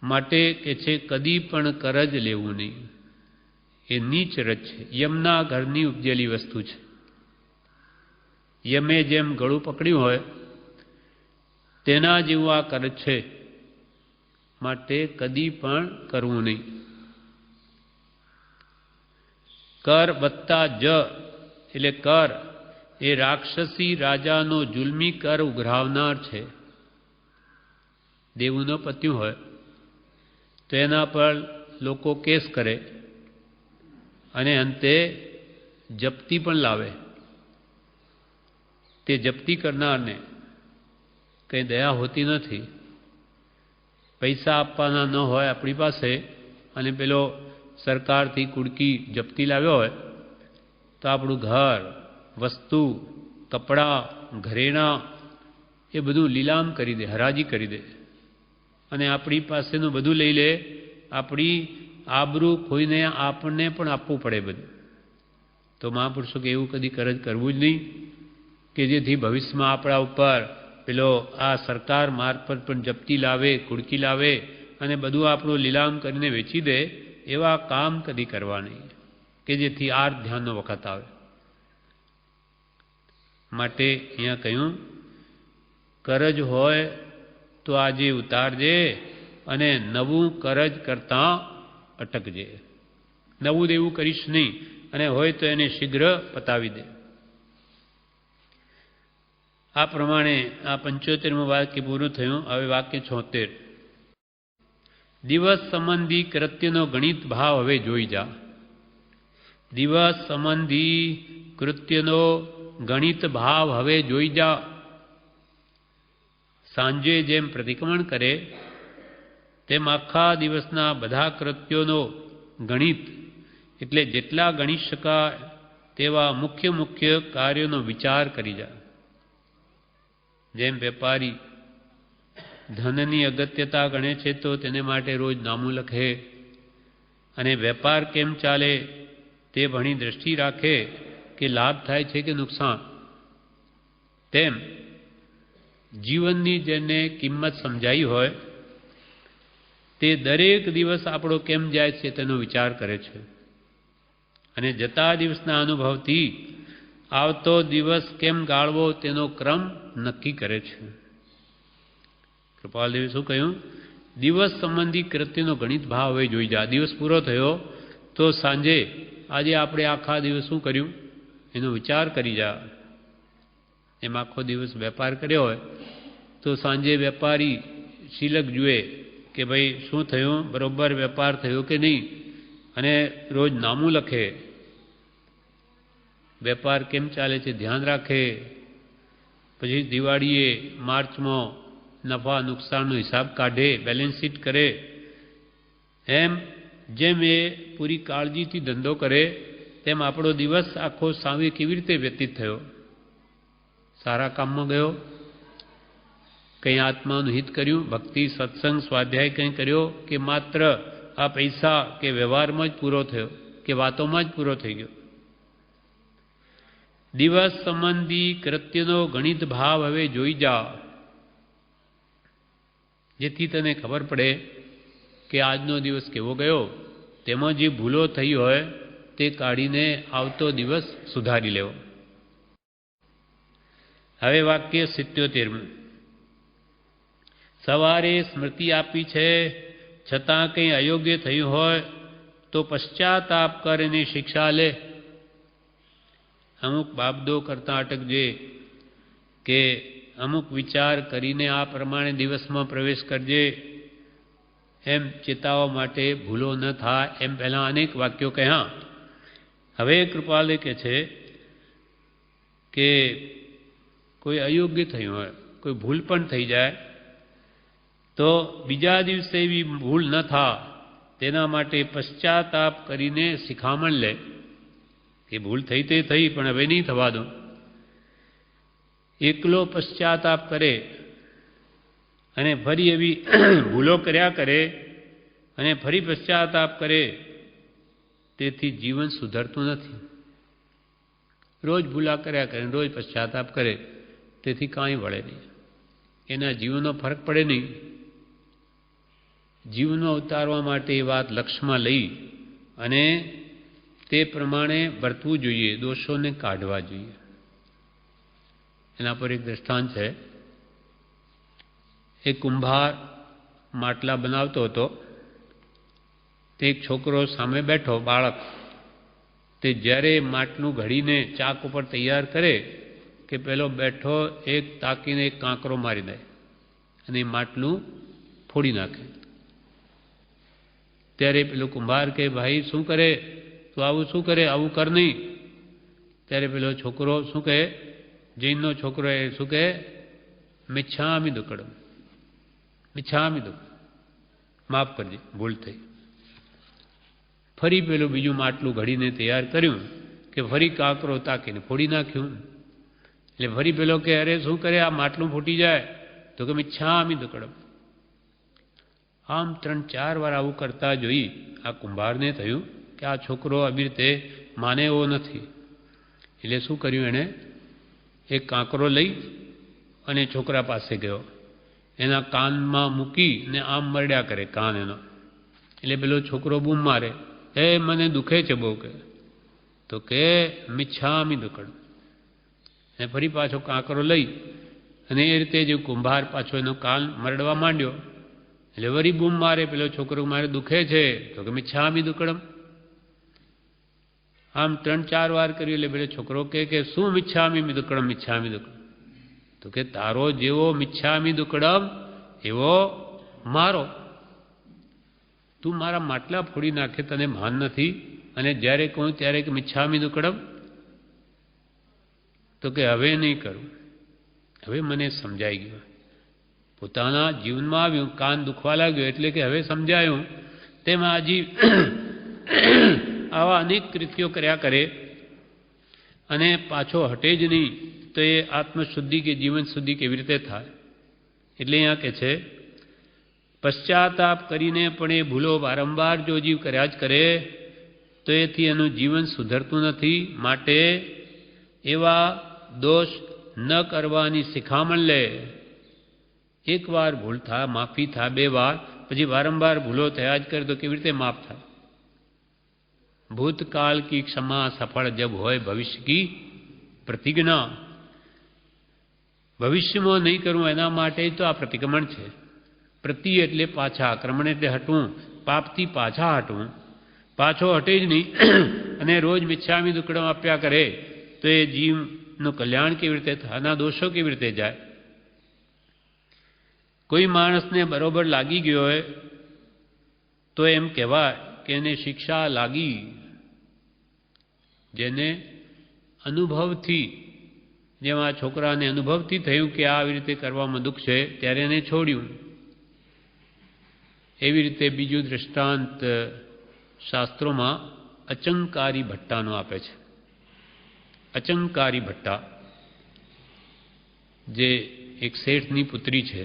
માટે કે છે કદી પણ કરજ લેવું નહીં, એ નીચ રજ છે. યમના ઘરની ઉપજેલી વસ્તુ છે. યમે જેમ ગળું પકડ્યું હોય તેના જેવું આ કરજ છે. માટે કદી પણ કરવું નહીં. કર વત્તા જ એટલે કર એ રાક્ષસી રાજાનો જુલ્મી કર ઉઘરાવનાર છે. દેવું ન પત્યું હોય તો એના પર લોકો કેસ કરે અને અંતે જપ્તી પણ લાવે. તે જપ્તી કરનારને કંઈ દયા હોતી નથી. પૈસા આપવાના ન હોય આપણી પાસે અને પેલો સરકારથી કુડકી જપ્તી લાવ્યો હોય તો આપણું ઘર, વસ્તુ, કપડાં, ઘરેણાં એ બધું લીલામ કરી દે, હરાજી કરી દે અને આપણી પાસેનું બધું લઈ લે. આપણી આબરૂ ખોઈને આપણને પણ આપવું પડે બધું. તો મહાપુરુષો કે એવું કદી કરવું જ નહીં કે જેથી ભવિષ્યમાં આપણા ઉપર પેલો આ સરકાર મારફત પણ જપ્તી લાવે, કુડકી લાવે અને બધું આપણું લીલામ કરીને વેચી દે. એવા કામ કદી કરવા નહીં કે જેથી આર ધ્યાનનો વખત આવે. માટે અહીંયા કહ્યું કરજ હોય તો આજે ઉતારજે અને નવું કરજ કરતાં અટકજે. નવું દેવું કરીશ નહીં અને હોય તો એને શીઘ્ર પતાવી દે. આ પ્રમાણે આ 75મું વાક્ય પૂરું થયું. હવે વાક્ય 76. દિવસ સંબંધી કૃત્યનો ગણિત ભાવ હવે જોઈ જા. દિવસ સંબંધી કૃત્યનો ગણિત ભાવ હવે જોઈ જા. સાંજે જેમ પ્રતિક્રમણ કરે તેમ આખા દિવસના બધા કૃત્યોનો ગણિત એટલે જેટલા ગણી શકાય તેવા મુખ્ય મુખ્ય કાર્યોનો વિચાર કરી જા. જેમ વેપારી ધનની અગત્યતા ગણે છે તો તેને માટે રોજ નામું લખે અને વેપાર કેમ ચાલે તે ભણી દ્રષ્ટિ રાખે કે લાભ થાય છે કે નુકસાન. તેમ જીવનની જેને કિંમત સમજાઈ હોય તે દરેક દિવસ આપણો કેમ જાય છે તેનો વિચાર કરે છે અને જતા દિવસના અનુભવથી આવતો દિવસ કેમ ગાળવો તેનો ક્રમ નક્કી કરે છે. કૃપાલદેવે શું કહ્યું? દિવસ સંબંધી કૃત્યનો ગણિત ભાવ હવે જોઈ જા. દિવસ પૂરો થયો તો સાંજે આજે આપણે આખા દિવસ શું કર્યું એનો વિચાર કરી જા. એમ આખો દિવસ વેપાર કર્યો હોય તો સાંજે વેપારી શિલક જુએ કે ભાઈ શું થયું, બરોબર વેપાર થયો કે નહીં, અને રોજ નામું લખે. વેપાર કેમ ચાલે છે ધ્યાન રાખે. પછી દિવાળીએ માર્ચમાં નફા નુકસાનનો હિસાબ કાઢે, બેલેન્સ શીટ કરે. એમ જેમ એ પૂરી કાળજીથી ધંધો કરે તેમ આપણો દિવસ આખો સામે કેવી રીતે વ્યતીત થયો. સારા કામમાં ગયો, કંઈ આત્માનું હિત કર્યું, ભક્તિ, સત્સંગ, સ્વાધ્યાય કંઈ કર્યો કે માત્ર આ પૈસા કે વ્યવહારમાં જ પૂરો થયો કે વાતોમાં જ પૂરો થઈ ગયો. દિવસ સંબંધી કૃત્યનો ગણિત ભાવ હવે જોઈ જા, જેથી તને ખબર પડે કે આજનો દિવસ કેવો ગયો. તેમાં જે ભૂલો થઈ હોય તે કાઢીને આવતો દિવસ સુધારી લેવો. હવે વાક્ય 77. સવારે સ્મૃતિ આપી છે છતાં કંઈ અયોગ્ય થયું હોય તો પશ્ચાતાપ કરીને શિક્ષા લે. અમુક બાબદો કરતાં અટકજે કે અમુક વિચાર કરીને આ પ્રમાણે દિવસમાં પ્રવેશ કરજે એમ ચેતાવવા માટે ભૂલો ન થાય એમ પહેલાં અનેક વાક્યો કહ્યા. હવે કૃપાલે કહે છે કે કોઈ અયોગ્ય થયું હોય, કોઈ ભૂલ પણ થઈ જાય તો બીજા દિવસે એવી ભૂલ ન થાય તેના માટે પશ્ચાતાપ કરીને શિખામણ લે કે ભૂલ થઈ તે થઈ પણ હવે નહીં થવા દો. એકલો પશ્ચાતાપ કરે અને ફરી એવી ભૂલો કર્યા કરે અને ફરી પશ્ચાતાપ કરે તેથી જીવન સુધરતું નથી. રોજ ભૂલા કર્યા કરે, રોજ પશ્ચાતાપ કરે તેથી કાંઈ વળે નહીં. એના જીવનનો ફરક પડે નહીં. જીવનો ઉતારવા માટે એ વાત લક્ષ્યમાં લઈ અને તે પ્રમાણે વર્તવું જોઈએ, દોષોને કાઢવા જોઈએ. એના પર એક દ્રષ્ટાંત છે. એક કુંભાર માટલા બનાવતો હતો. તે એક છોકરો સામે બેઠો, બાળક. તે જ્યારે માટલું ઘડીને ચાક ઉપર તૈયાર કરે કે પેલો બેઠો એક તાકીને એક કાંકરો મારી દે અને એ માટલું ફોડી નાખે. ત્યારે પેલો કુંભાર કે ભાઈ શું કરે, તું આવું શું કરે, આવું કર નહીં. ત્યારે પેલો છોકરો શું કહે જૈનનો છોકરો એ શું કહે, મિચ્છામિ દુક્કડમ, મિચ્છામિ દુક્કડમ, માફ કરજે, ભૂલ થઈ. ફરી પેલું બીજું માટલું ઘડીને તૈયાર કર્યું કે ફરી કાંકરો તાકીને ફોડી નાખ્યું. એટલે ફરી પેલો કે અરે શું કરે, આ માટલું ફૂટી જાય, તો કે મિચ્છામિ દુક્કડમ. આમ 3-4 વાર આવું કરતા જોઈ આ કુંભારને થયું કે આ છોકરો આવી રીતે માને એવો નથી. એટલે શું કર્યું, એણે એક કાંકરો લઈ અને છોકરા પાસે ગયો, એના કાનમાં મૂકીને આમ મરડ્યા કરે કાન એનો. એટલે પેલો છોકરો બૂમ મારે, એ મને દુખે છે બહુ, કે તો કે મિચ્છામિ દુક્કડમ. અને ફરી પાછો કાંકરો લઈ અને એ રીતે જે કુંભાર પાછો એનો કાન મરડવા માંડ્યો. એટલે વળી બૂમ મારે પેલો છોકરો, મારે દુખે છે, તો કે મિચ્છામિ દુક્કડમ. આમ 3-4 વાર કર્યું. એટલે પેલો છોકરો કે શું મિચ્છામિ દુક્કડમ, મિચ્છામિ દુક્કડમ? તો કે તારો જેવો મિચ્છામિ દુક્કડમ એવો મારો. તું મારા માટલા ફોડી નાખે, તને ભાન નથી, અને જ્યારે કહું ત્યારે કે મિચ્છામિ દુક્કડમ. તો કે હવે નહીં કરું, હવે મને સમજાઈ ગયું. પોતાના જીવનમાં આવ્યું, કાન દુખવા લાગ્યો એટલે કે હવે સમજાયું. તેમાં હજી આવા અનેક કૃત્યો કર્યા કરે અને પાછો હટે જ નહીં, તો એ આત્મશુદ્ધિ કે જીવન શુદ્ધિ કેવી રીતે થાય? એટલે અહીંયા કહે છે, પશ્ચાતાપ કરીને પણ એ ભૂલો વારંવાર જો જીવ કર્યા જ કરે તો એથી એનું જીવન સુધરતું નથી. માટે એવા દોષ ન કરવાની શિખામણ લે. એકવાર ભૂલ થાય, માફી થાય, 2 વાર, પછી વારંવાર ભૂલો થયા જ કરે તો કેવી રીતે માફ થાય? ભૂતકાળ કી ક્ષમા સફળ જબ હોય ભવિષ્ય કી પ્રતિજ્ઞા. ભવિષ્યમાં નહીં કરવું એના માટે તો આ પ્રતિક્રમણ છે. પ્રતિ એટલે પાછા, આક્રમણ એટલે હટવું, પાપથી પાછા હટવું. પાછો હટે જ નહીં અને રોજ મિચ્છામિ દુક્કડમ આપ્યા કરે તો એ જીવનું કલ્યાણ કેવી રીતે થાય? આના દોષો કેવી રીતે જાય? કોઈ માણસને બરોબર લાગી ગયો હોય તો એમ કહેવાય કે એને શિક્ષા લાગી. જેને અનુભવથી, જેમ આ છોકરાને અનુભવથી થયું કે આવી રીતે કરવામાં દુઃખ છે, ત્યારે એને છોડ્યું. એવી રીતે બીજું દૃષ્ટાંત શાસ્ત્રોમાં અચંકારી ભટ્ટાનો આપે છે. અચંકારી ભટ્ટા જે એક શેઠની પુત્રી છે,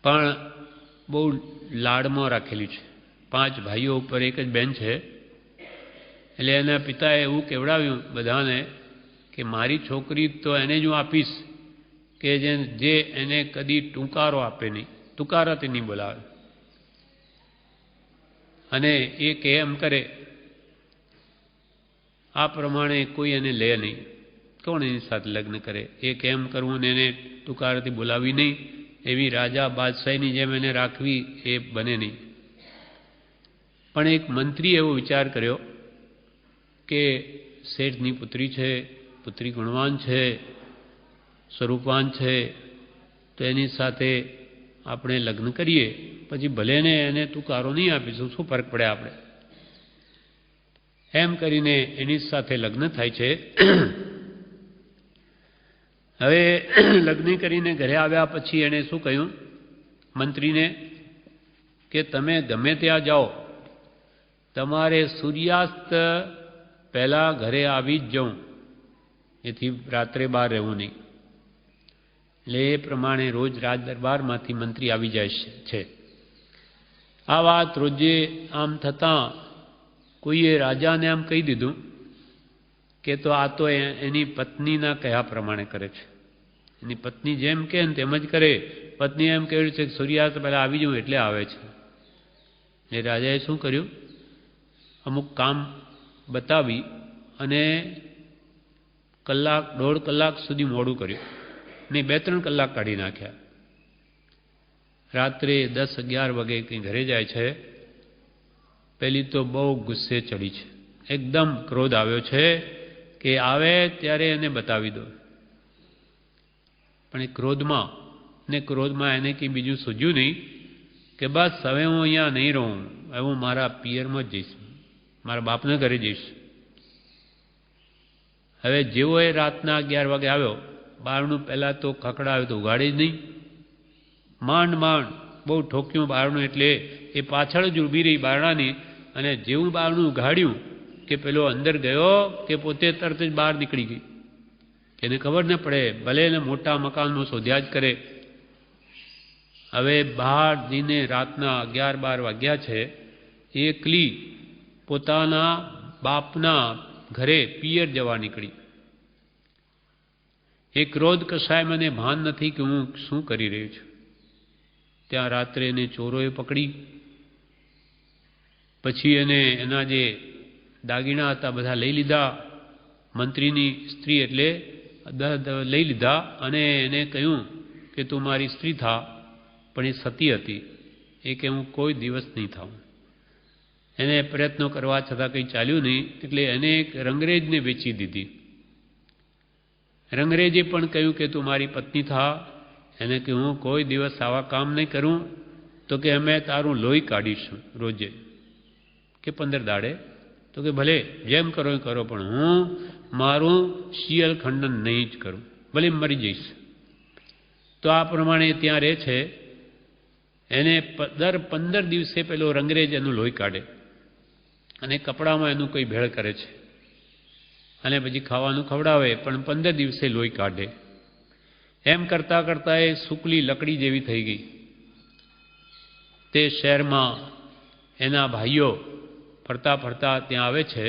પણ બહુ લાડમાં રાખેલી છે. 5 ભાઈઓ ઉપર એક જ બેન છે. એટલે એના પિતાએ એવું કહેવડાવ્યું બધાને કે મારી છોકરી તો એને જ હું આપીશ કે જે એને કદી ટૂંકારો આપે નહીં, તુકારાથી નહીં બોલાવે. અને એ કે એમ કરે આ પ્રમાણે કોઈ એને લે નહીં. કોણ એની સાથે લગ્ન કરે? એ કેમ કરવું ને એને તુકારાથી બોલાવી નહીં, એવી રાજા બાદશાહીની જેમ એને રાખવી એ બને નહીં. પણ એક મંત્રીએ એવો વિચાર કર્યો કે શેઠની પુત્રી છે, પુત્રી ગુણવાન છે, સ્વરૂપવાન છે, તો એની સાથે આપણે લગ્ન કરીએ, પછી ભલે ને એને તુકારો નહીં આપીશું, શું ફરક પડે આપણે? એમ કરીને એની સાથે લગ્ન થાય છે. હવે લગ્ન કરીને ઘરે આવ્યા પછી એણે શું કહ્યું મંત્રીને કે તમે ગમે ત્યાં જાઓ, તમારે સૂર્યાસ્ત પહેલાં ઘરે આવી જ જવું, એથી રાત્રે બહાર રહેવું નહીં. એટલે એ પ્રમાણે રોજ રાજ દરબારમાંથી મંત્રી આવી જાય છે. આ વાત રોજે આમ થતાં કોઈએ રાજાને આમ કહી દીધું કે તો આ તો એની પત્નીના કહ્યા પ્રમાણે કરે છે. એની પત્ની જેમ કહે ને તેમ જ કરે. પત્ની એમ કહ્યું છે કે સૂર્યાસ્ત પહેલાં આવી જવું એટલે આવે છે. એટલે રાજાએ શું કર્યું, અમુક કામ બતાવી અને 1-1.5 કલાક સુધી મોડું કર્યું ને 2-3 કલાક કાઢી નાખ્યા. રાત્રે 10-11 વાગે કંઈ ઘરે જાય છે. પહેલી તો બહુ ગુસ્સે ચડી છે, એકદમ ક્રોધ આવ્યો છે કે આવે ત્યારે એને બતાવી દો. પણ એ ક્રોધમાં એને કંઈ બીજું સૂઝ્યું નહીં કે બસ હવે હું અહીંયા નહીં રહું, હવે હું મારા પિયરમાં જ જઈશ, મારા બાપના ઘરે જઈશ. હવે જેવો એ રાતના 11 વાગે આવ્યો, બારણું પહેલાં તો ખખડાવ્યો તો ઉગાડે જ નહીં. માંડ બહુ ઠોક્યું બારણું, એટલે એ પાછળ જ ઊભી રહી બારણાની, અને જેવું બારણું ઉઘાડ્યું કે પેલો અંદર ગયો કે પોતે તરત જ બહાર નીકળી ગઈ. એને ખબર ન પડે, ભલે એને મોટા મકાનમાં શોધ્યા જ કરે. હવે બહાર જઈને રાતના 11-12 વાગ્યા છે, એકલી પોતાના બાપના ઘરે પિયર જવા નીકળી. એ ક્રોધ કશાય મને ભાન નથી કે હું શું કરી રહ્યો છું. ત્યાં રાત્રે એને ચોરોએ પકડી, પછી એને એના જે દાગીણા હતા બધા લઈ લીધા. મંત્રીની સ્ત્રી એટલે લઈ લીધા, અને એને કહ્યું કે તું મારી સ્ત્રી થા. પણ એ સતી હતી. એ કે હું કોઈ દિવસ નહીં થાઉં. એને પ્રયત્નો કરવા છતાં કંઈ ચાલ્યું નહીં, એટલે એને એક રંગરેજને વેચી દીધી. રંગરેજે પણ કહ્યું કે તું મારી પત્ની થા. એને કે હું કોઈ દિવસ આવા કામ નહીં કરું. તો કે અમે તારું લોહી કાઢીશું રોજે, કે 15 દાડે. તો કે ભલે જેમ કરો એ કરો, પણ હું મારું શિયલ ખંડન નહીં જ કરું, ભલે મરી જઈશ. તો આ પ્રમાણે ત્યાં રહે છે. એને દર 15 દિવસે પેલો રંગરેજ એનું લોહી કાઢે, અને કપડામાં એનું કોઈ ભેળ કરે છે, અને પછી ખાવાનું ખવડાવે, પણ 15 દિવસે લોહી કાઢે. એમ કરતાં કરતાં એ સૂકલી લકડી જેવી થઈ ગઈ. તે શહેરમાં એના ભાઈઓ ફરતા ફરતા ત્યાં આવે છે,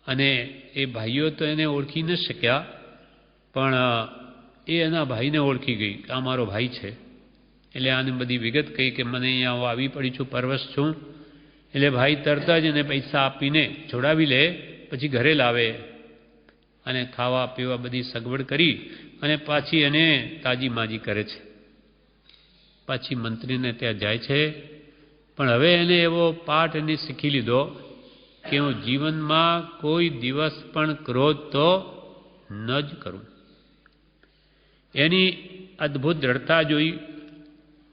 અને એ ભાઈઓ તો એને ઓળખી ન શક્યા, પણ એ એના ભાઈને ઓળખી ગઈ કે આ મારો ભાઈ છે. એટલે આને બધી વિગત કહી કે મને અહીંયા હું આવી પડી છું, પરવશ છું. એટલે ભાઈ તરત જ એને પૈસા આપીને છોડાવી લે, પછી ઘરે લાવે, અને ખાવા પીવા બધી સગવડ કરી, અને પાછી એને તાજી માજી કરે છે. પાછી મંત્રીને ત્યાં જાય છે. પણ હવે એને એવો પાઠ એને શીખી લીધો કે હું જીવનમાં કોઈ દિવસ પણ ક્રોધ તો ન જ કરું. એની અદ્ભુત દ્રઢતા જોઈ,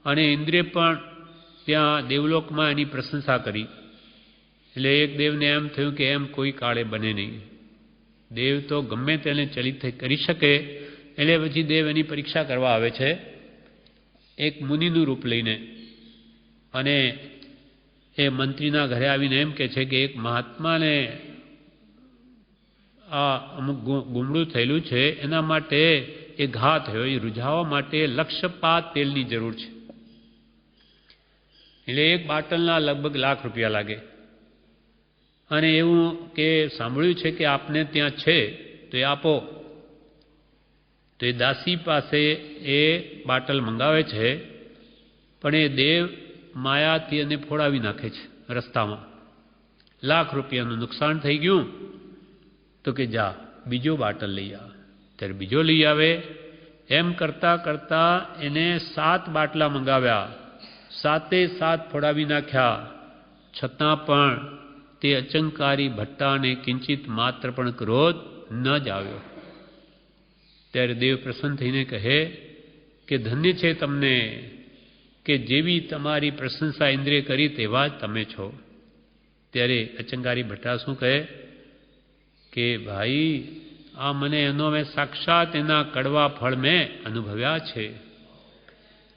અને ઇન્દ્રે પણ ત્યાં દેવલોકમાં એની પ્રશંસા કરી. એટલે એક દેવને એમ થયું કે એમ કોઈ કાળે બને નહીં. દેવ તો ગમે તેને ચલિત કરી શકે. એટલે પછી દેવ એની પરીક્ષા કરવા આવે છે, એક મુનિનું રૂપ લઈને. અને એ મંત્રીના ઘરે આવીને એમ કહે છે કે એક મહાત્માને આ અમુક ગુમડું થયેલું છે, એના માટે એ ઘા થયો, એ રૂઝાવવા માટે લક્ષપાત તેલની જરૂર છે. એટલે એક બાટલના લગભગ ₹1,00,000 લાગે. અને એવું કે સાંભળ્યું છે કે આપને ત્યાં છે તો એ આપો. તો એ દાસી પાસે એ બાટલ મંગાવે છે, પણ એ દેવ માયાથી એને ફોડાવી નાખે છે રસ્તામાં. ₹1,00,000 નુકસાન થઈ ગયું. તો કે જા બીજો બાટલ લઈ આવ. ત્યારે બીજો લઈ આવે. એમ કરતાં કરતાં એને 7 બાટલા મંગાવ્યા, 7 ફોડાવી નાખ્યા. છતાં પણ તે અચંકારી ભટ્ટાને કિંચિત માત્ર પણ ક્રોધ ન જ આવ્યો. ત્યારે દેવ પ્રસન્ન થઈને કહે કે ધન્ય છે તમને કે જેવી તમારી પ્રશંસા ઇન્દ્રિય કરી તેવા જ તમે છો. ત્યારે અચંકારી ભટ્ટા શું કહે કે ભાઈ આ મને એનો મેં સાક્ષાત એના કડવા ફળ મેં અનુભવ્યા છે.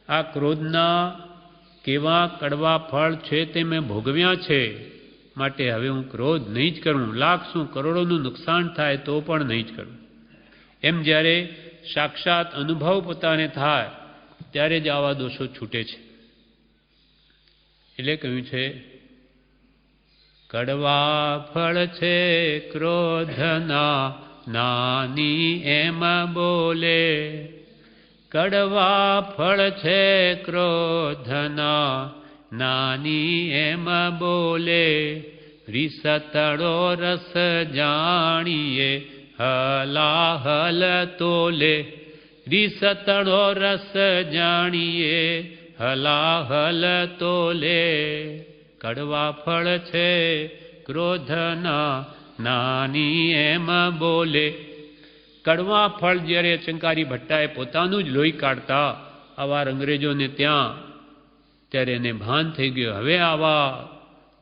આ ક્રોધના કેવા કડવા ફળ છે તે મેં ભોગવ્યા છે. માટે હવે હું ક્રોધ નહીં જ કરું. લાખ શું કરોડોનું નુકસાન થાય તો પણ નહીં જ કરું. એમ જ્યારે સાક્ષાત અનુભવ પોતાને થાય ત્યારે જ આવા દોષો છૂટે છે. એટલે કહ્યું છે કડવા ફળ છે ક્રોધના નાની એમ બોલે. કડવા ફળ છે ક્રોધના નાની એમ બોલે. રીસતળો રસ જાણીએ હલાહલ તોલે. રીસતળો રસ જાણીએ હલાહલ તોલે. કડવા ફળ છે ક્રોધના નાની એમ બોલે. કડવા ફળ જ્યારે અચંકારી ભટ્ટાએ પોતાનું જ લોહી કાઢતા આવા અંગ્રેજોને ત્યાં, ત્યારે એને ભાન થઈ ગયું હવે આવા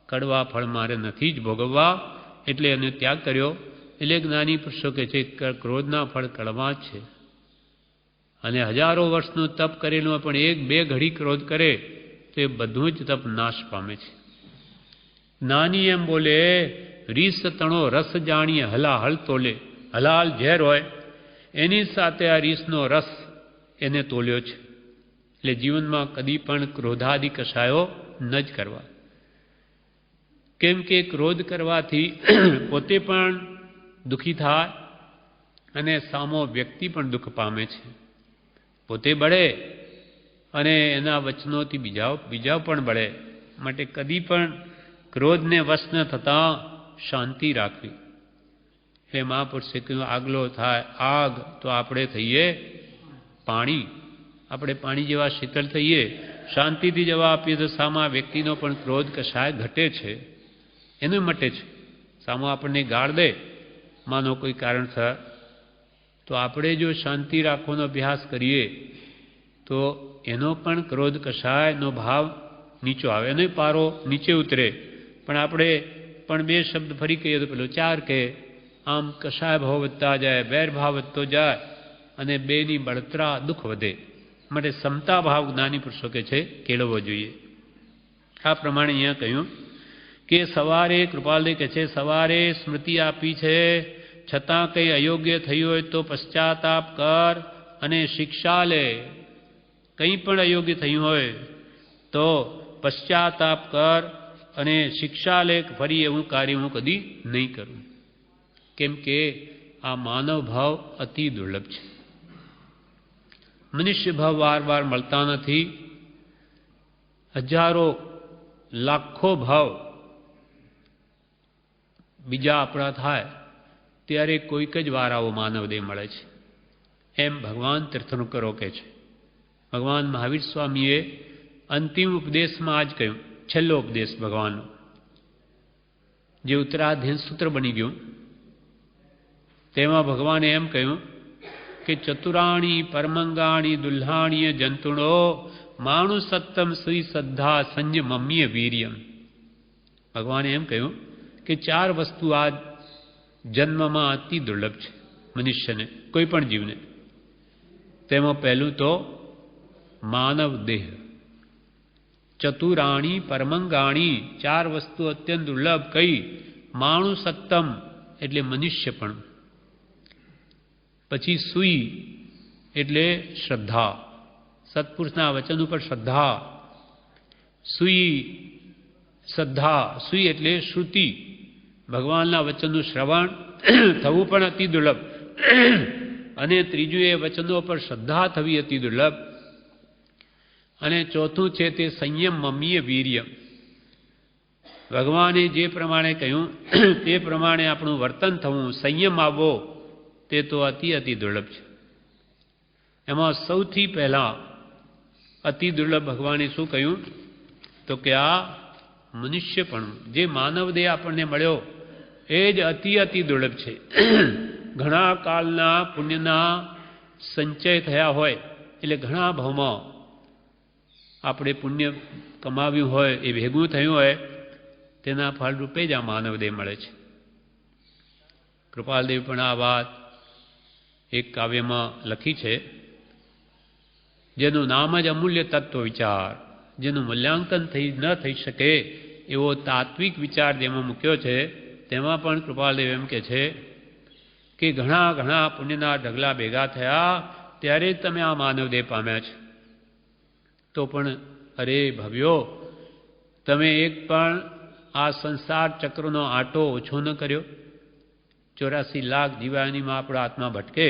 કડવા ફળ મારે નથી જ ભોગવવા. એટલે એને ત્યાગ કર્યો. એટલે જ્ઞાની પુરુષો કહે છે ક્રોધના ફળ કડવા જ છે અને હજારો વર્ષનું તપ કરેલું પણ એક બે ઘડી ક્રોધ કરે તો એ બધું જ તપ નાશ પામે છે. જ્ઞાની એમ બોલે રીસ તણો રસ જાણીએ હલાહલ તોલે. હલાલ ઝેર હોય એની સાથે આ રીસનો રસ એને તોલ્યો છે. એટલે જીવનમાં કદી પણ ક્રોધાદિ કશાયો ન જ કરવા. કેમ કે ક્રોધ કરવાથી પોતે પણ દુઃખી થાય અને સામો વ્યક્તિ પણ દુઃખ પામે છે. પોતે બળે અને એના વચનોથી બીજા પણ બળે. માટે કદી પણ ક્રોધને વશ ન થતાં શાંતિ રાખવી. એટલે મહાપુરુષે કહ્યું આગલો થાય આગ તો આપણે થઈએ પાણી. આપણે પાણી જેવા શીતળ થઈએ, શાંતિથી જવાબ આપીએ તો સામા વ્યક્તિનો પણ ક્રોધ કશાય ઘટે છે, એનો મટે છે. સામો આપણને ગાળ દે માનો કોઈ કારણસર, તો આપણે જો શાંતિ રાખવાનો અભ્યાસ કરીએ તો એનો પણ ક્રોધ કશાયનો ભાવ નીચો આવે, એનો પારો નીચે ઉતરે. પણ આપણે પણ બે શબ્દ ફરી કહીએ તો પેલો ચાર કહે. આમ કશાય ભાવ વધતા જાય, વેરભાવ વધતો જાય અને બેની બળતરા દુઃખ વધે. માટે સમતા ભાવ જ્ઞાની પુરુષો કે છે કેળવવો જોઈએ. આ પ્રમાણે અહીંયા કહ્યું કે સવારે કૃપાલદેવ કહે છે સવારે સ્મૃતિ આપી છે, છતાં કંઈ અયોગ્ય થયું હોય તો પશ્ચાતાપ કર અને શિક્ષા લે. કંઈ પણ અયોગ્ય થયું હોય તો પશ્ચાતાપ કર અને શિક્ષા લે. ફરી એવું કાર્ય હું કદી નહીં કરું. કેમ કે આ માનવ ભાવ અતિ દુર્લભ છે. મનુષ્ય ભાવ વાર વાર મળતા નથી. હજારો લાખો ભાવ બીજા આપણા થાય ત્યારે કોઈક જ વાર આવો માનવદેહ મળે છે. એમ ભગવાન તીર્થંકરો કહે છે. ભગવાન મહાવીર સ્વામીએ અંતિમ ઉપદેશમાં આજ કહ્યું, છેલ્લો ઉપદેશ ભગવાનનો, જે ઉત્તરાધ્યયન સૂત્ર બની ગયું, તેમાં ભગવાને એમ કહ્યું કે ચતુરાણી પરમંગાણી દુલ્હાણીય જંતુણો માણુસત્તમ શ્રી શ્રદ્ધા સંયમમ્ય વીર્યમ. ભગવાને એમ કહ્યું કે ચાર વસ્તુ આ જન્મમાં અતિ દુર્લભ છે મનુષ્યને, કોઈ પણ જીવને. તેમાં પહેલું તો માનવ દેહ. ચતુરાણી પરમંગાણી, ચાર વસ્તુ અત્યંત દુર્લભ. કઈ? માણુસત્તમ એટલે મનુષ્યપણ. પછી સુઈ એટલે શ્રદ્ધા, સત્પુરુષના વચન ઉપર શ્રદ્ધા. સુઈ શ્રદ્ધા, સુઈ એટલે શ્રુતિ, ભગવાનના વચનનું શ્રવણ થવું પણ અતિ દુર્લભ. અને ત્રીજું એ વચનો પર શ્રદ્ધા થવી અતિ દુર્લભ. અને ચોથું છે તે સંયમ મમ્મીય વીર્ય. ભગવાને જે પ્રમાણે કહ્યું તે પ્રમાણે આપણું વર્તન થવું, સંયમ આવવો, તે તો અતિ દુર્લભ છે. એમાં સૌથી પહેલા અતિ દુર્લભ ભગવાને શું કહ્યું? તો કે આ મનુષ્યપણું, જે માનવદેહ આપણને મળ્યો એ જ અતિ દુર્લભ છે. ઘણા કાળના પુણ્યના સંચય થયા હોય, એટલે ઘણા ભાવમાં આપણે પુણ્ય કમાવ્યું હોય, એ ભેગું થયું હોય, તેના ફળરૂપે જ આ માનવદેહ મળે છે. કૃપાલદેવ પણ આ વાત એક કાવ્યમાં લખી છે, જેનું નામ જ અમૂલ્ય તત્વ વિચાર, જેનું મૂલ્યાંકન ન થઈ શકે એવો તાત્વિક વિચાર જેમાં મૂક્યો છે. તેમાં પણ કૃપાલદેવ એમ કહે છે કે ઘણા પુણ્યના ઢગલા ભેગા થયા ત્યારે જ તમે આ માનવદેહ પામ્યા છે. તો પણ અરે ભવ્યો, તમે એક પણ આ સંસાર ચક્રનો આંટો ઓછો ન કર્યો. 84 લાખ જીવાનીમાં આપણો આત્મા ભટકે,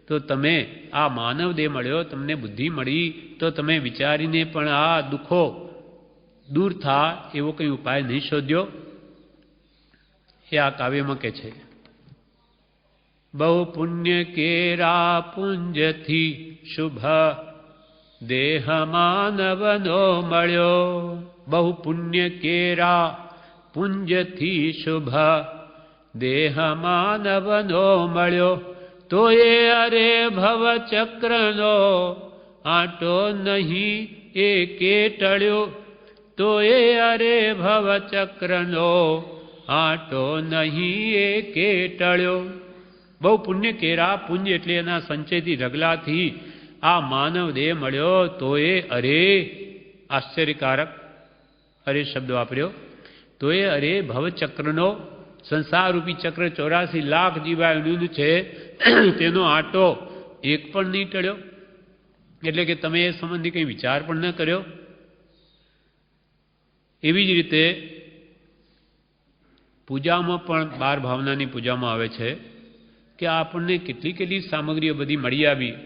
તો તમે આ માનવદેહ મળ્યો, તમને બુદ્ધિ મળી, તો તમે વિચારીને પણ આ દુઃખો દૂર થાય એવો કંઈ ઉપાય નહીં શોધ્યો? એ આ કાવ્યમાં કહે છે. બહુ પુણ્ય કેરા પુંજથી શુભ દેહ માનવનો મળ્યો. બહુ પુણ્ય કેરા પુંજથી શુભ દેહ માનવનો મળ્યો. તો એ અરે ભવ ચક્રનો આંટો નહીં એકે ટળ્યો. તો એ અરે ભવ ચક્રનો આટો નહીં એકે ટળ્યો. બહુ પુણ્ય કેરા, પુણ્ય એટલે એના સંચયથી ઢગલાથી આ માનવ દેહ મળ્યો તો એ અરે આશ્ચર્યકારક અરે શબ્દ વાપર્યો. તો એ અરે ભવચક્રનો સંસારરૂપી ચક્ર 84 લાખ જીવાયુનું છે તેનો આટો એક પણ નહીં ટળ્યો. એટલે કે તમે એ સંબંધી કંઈ વિચાર પણ ન કર્યો. એવી જ રીતે પૂજામાં પણ 12 ભાવનાની પૂજામાં આવે છે કે આપણને કેટલી સામગ્રીઓ બધી મળી આવી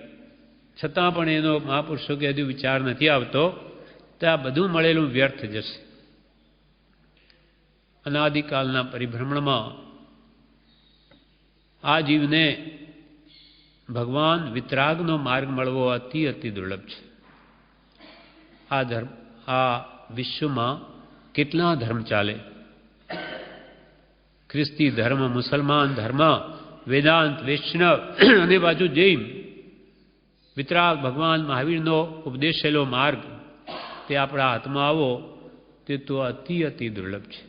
છતાં પણ એનો મહાપુરુષો કે હજુ વિચાર નથી આવતો તો આ બધું મળેલું વ્યર્થ જશે. અનાદિકાલના પરિભ્રમણમાં આ જીવને ભગવાન વિતરાગનો માર્ગ મળવો અતિ દુર્લભ છે. આ વિશ્વમાં કેટલા ધર્મ ચાલે, ખ્રિસ્તી ધર્મ, મુસલમાન ધર્મ, વેદાંત, વૈષ્ણવ અને બાજુ જૈન. વિતરાગ ભગવાન મહાવીરનો ઉપદેશેલો માર્ગ તે આપણા હાથમાં આવો તે તો અતિ દુર્લભ છે.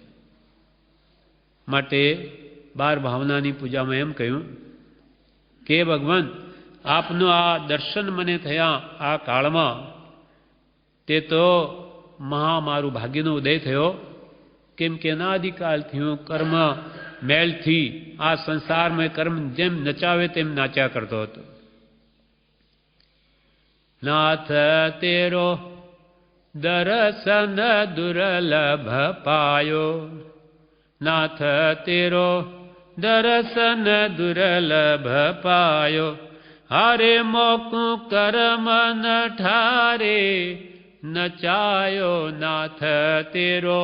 માટે 12 ભાવનાની પૂજામાં એમ કહ્યું કે ભગવાન આપનો આ દર્શન મને થયા આ કાળમાં તે તો મારું ભાગ્યનો ઉદય થયો. કેમ કે અનાદિકાલથી હું કર્મ મેલથી આ સંસારમાં કર્મ જેમ નચાવે તેમ નાચ્યા કરતો હતો. નાથ તેરો દર્શન દુર્લભ પાયો, નાથ તેરો દર્શન દુર્લભ પાયો, હારે મોકું કર્મ ન ઠારે નચાયો, નાથ તેરો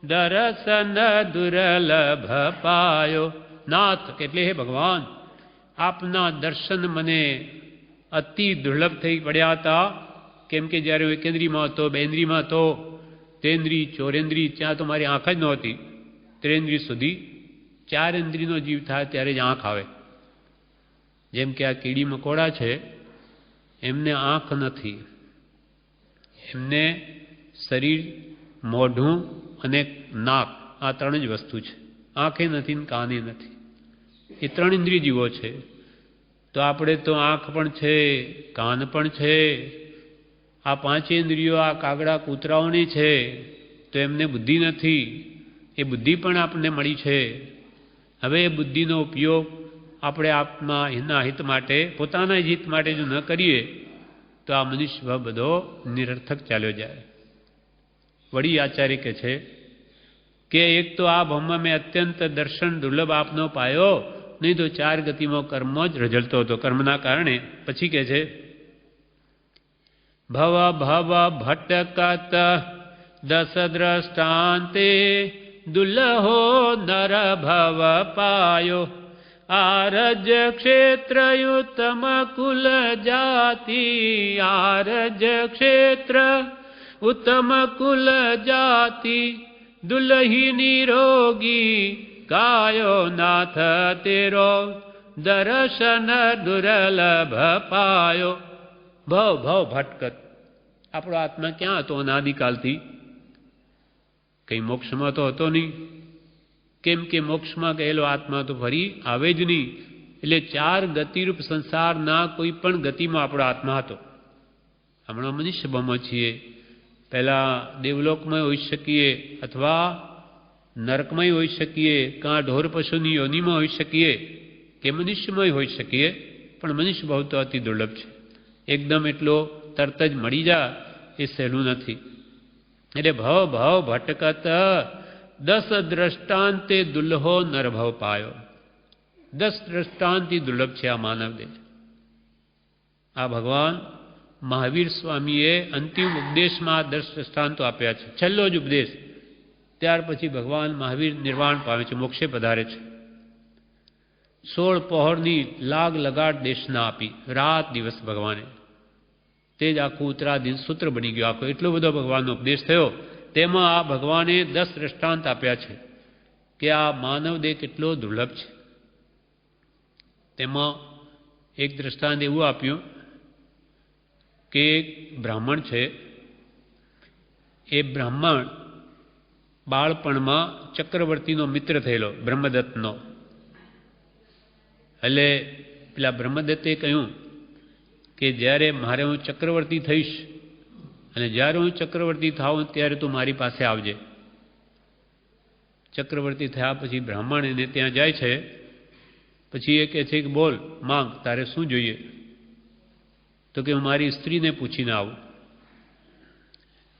દર્શન દુર્લભ પાયો. નાથ એટલે હે ભગવાન આપના દર્શન મને અતિ દુર્લભ થઈ પડ્યા હતા. કેમ કે જ્યારે હું એકેન્દ્રીમાં હતો, બેન્દ્રીમાં હતો, તેન્દ્રી, ચોરેન્દ્રી, ત્યાં તો મારી આંખ જ નહોતી. ત્રેન્દ્રી સુધી 4 ઇન્દ્રિયનો જીવ થાય ત્યારે જ આંખ આવે. જેમ કે આ કીડી મકોડા છે એમને આંખ નથી, એમને શરીર, મોઢું અને નાક આ 3 જ વસ્તુ છે. આંખે નથી ને કાને નથી. એ 3 ઇન્દ્રિય જીવો છે. તો આપણે તો આંખ પણ છે, કાન પણ છે, આ 5 ઇન્દ્રિયો આ કાગડા કૂતરાઓની છે. તો એમને બુદ્ધિ નથી. એ બુદ્ધિ પણ આપણને મળી છે. હવે એ બુદ્ધિનો ઉપયોગ આપણે આપના એના હિત માટે, પોતાના હિત માટે જો ન કરીએ તો આ મનુષ્ય ભાવ બધો નિરર્થક ચાલ્યો જાય. વળી આચાર્ય કહે છે કે એક તો આ ભવમાં મેં અત્યંત દર્શન દુર્લભ આપનો પાયો, નહીં તો 4 ગતિમાં કર્મ જ રઝળતો હતો કર્મના કારણે. પછી કહે છે ભવ ભટકત 10 દ્રષ્ટાંતે દુલ્લહો નર ભવ પાયો, આરજ ક્ષેત્રયુતમ કુલ જાતિ, આરજ ક્ષેત્ર ઉત્તમ કુલ જાતિ, દુલ્હી નિરોગી કાયો, નાથ તેરો દર્શન દુર્લભ પાયો. ભવ ભટકત આપણો આત્મા ક્યાં હતો અનાદિકાલથી? કઈ મોક્ષમાં તો હતો નહીં. કેમ કે મોક્ષમાં ગયેલો આત્મા તો ફરી આવે જ નહીં. એટલે 4 ગતિરૂપ સંસારના કોઈ પણ ગતિમાં આપણો આત્મા હતો. હમણાં મનુષ્ય ભાવમાં છીએ. પહેલાં દેવલોકમાં હોઈ શકીએ અથવા નરકમાં હોઈ શકીએ, કાં ઢોર પશુની યોનિમાં હોઈ શકીએ કે મનુષ્યમાં હોઈ શકીએ. પણ મનુષ્ય ભાવ તો અતિ દુર્લભ છે. એકદમ એટલો તરત જ મળી જા એ સહેલું નથી. એટલે ભવ ભટકત 10 દ્રષ્ટાંતે દુલ્હો નરભવ પાયો. 10 દ્રષ્ટાંતથી દુર્લભ છે આ માનવ દેહ. આ ભગવાન મહાવીર સ્વામીએ અંતિમ ઉપદેશમાં 10 દ્રષ્ટાંતો આપ્યા છે. છેલ્લો જ ઉપદેશ. ત્યાર પછી ભગવાન મહાવીર નિર્વાણ પામે છે, મોક્ષે પધારે છે. 16 પહોળની લાગ લગાડ દેશના આપી, રાત દિવસ ભગવાને. તે જ આખું ઉત્તરાધીન સૂત્ર બની ગયું. આખો એટલો બધો ભગવાનનો ઉપદેશ થયો. તેમાં આ ભગવાને 10 દ્રષ્ટાંત આપ્યા છે કે આ માનવ દેહ કેટલો દુર્લભ છે. તેમાં એક દ્રષ્ટાંત એવું આપ્યું કે એક બ્રાહ્મણ છે. એ બ્રાહ્મણ બાળપણમાં ચક્રવર્તીનો મિત્ર થયેલો બ્રહ્મદત્તનો. એટલે પેલા બ્રહ્મદત્તે કહ્યું કે જ્યારે મારે હું ચક્રવર્તી થઈશ અને જ્યારે હું ચક્રવર્તી થાઉં ત્યારે તું મારી પાસે આવજે. ચક્રવર્તી થયા પછી બ્રાહ્મણ એને ત્યાં જાય છે. પછી એ કહે છે કે બોલ માંગ, તારે શું જોઈએ? તો કે હું મારી સ્ત્રીને પૂછીને આવું.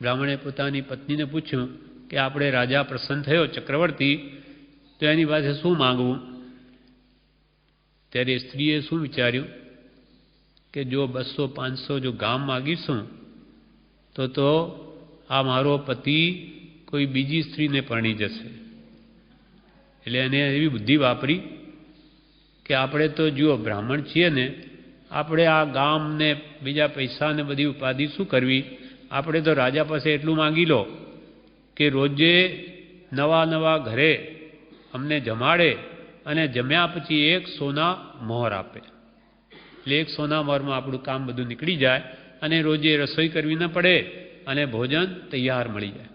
બ્રાહ્મણે પોતાની પત્નીને પૂછ્યું કે આપણે રાજા પ્રસન્ન થયો ચક્રવર્તી, તો એની પાસે શું માંગવું? ત્યારે સ્ત્રીએ શું વિચાર્યું કે જો 200-500 જો ગામ માગીશું તો આ મારો પતિ કોઈ બીજી સ્ત્રીને પરણી જશે. એટલે એને એવી બુદ્ધિ વાપરી કે આપણે તો જુઓ બ્રાહ્મણ છીએ ને, આપણે આ ગામને બીજા પૈસાને બધી ઉપાધિ શું કરવી? આપણે તો રાજા પાસે એટલું માંગી લો કે રોજે નવા ઘરે અમને જમાડે અને જમ્યા પછી 1 સોના મોહર આપે. એટલે 1 સોના મોહરમાં આપણું કામ બધું નીકળી જાય અને રોજે રસોઈ કરવી ન પડે અને ભોજન તૈયાર મળી જાય.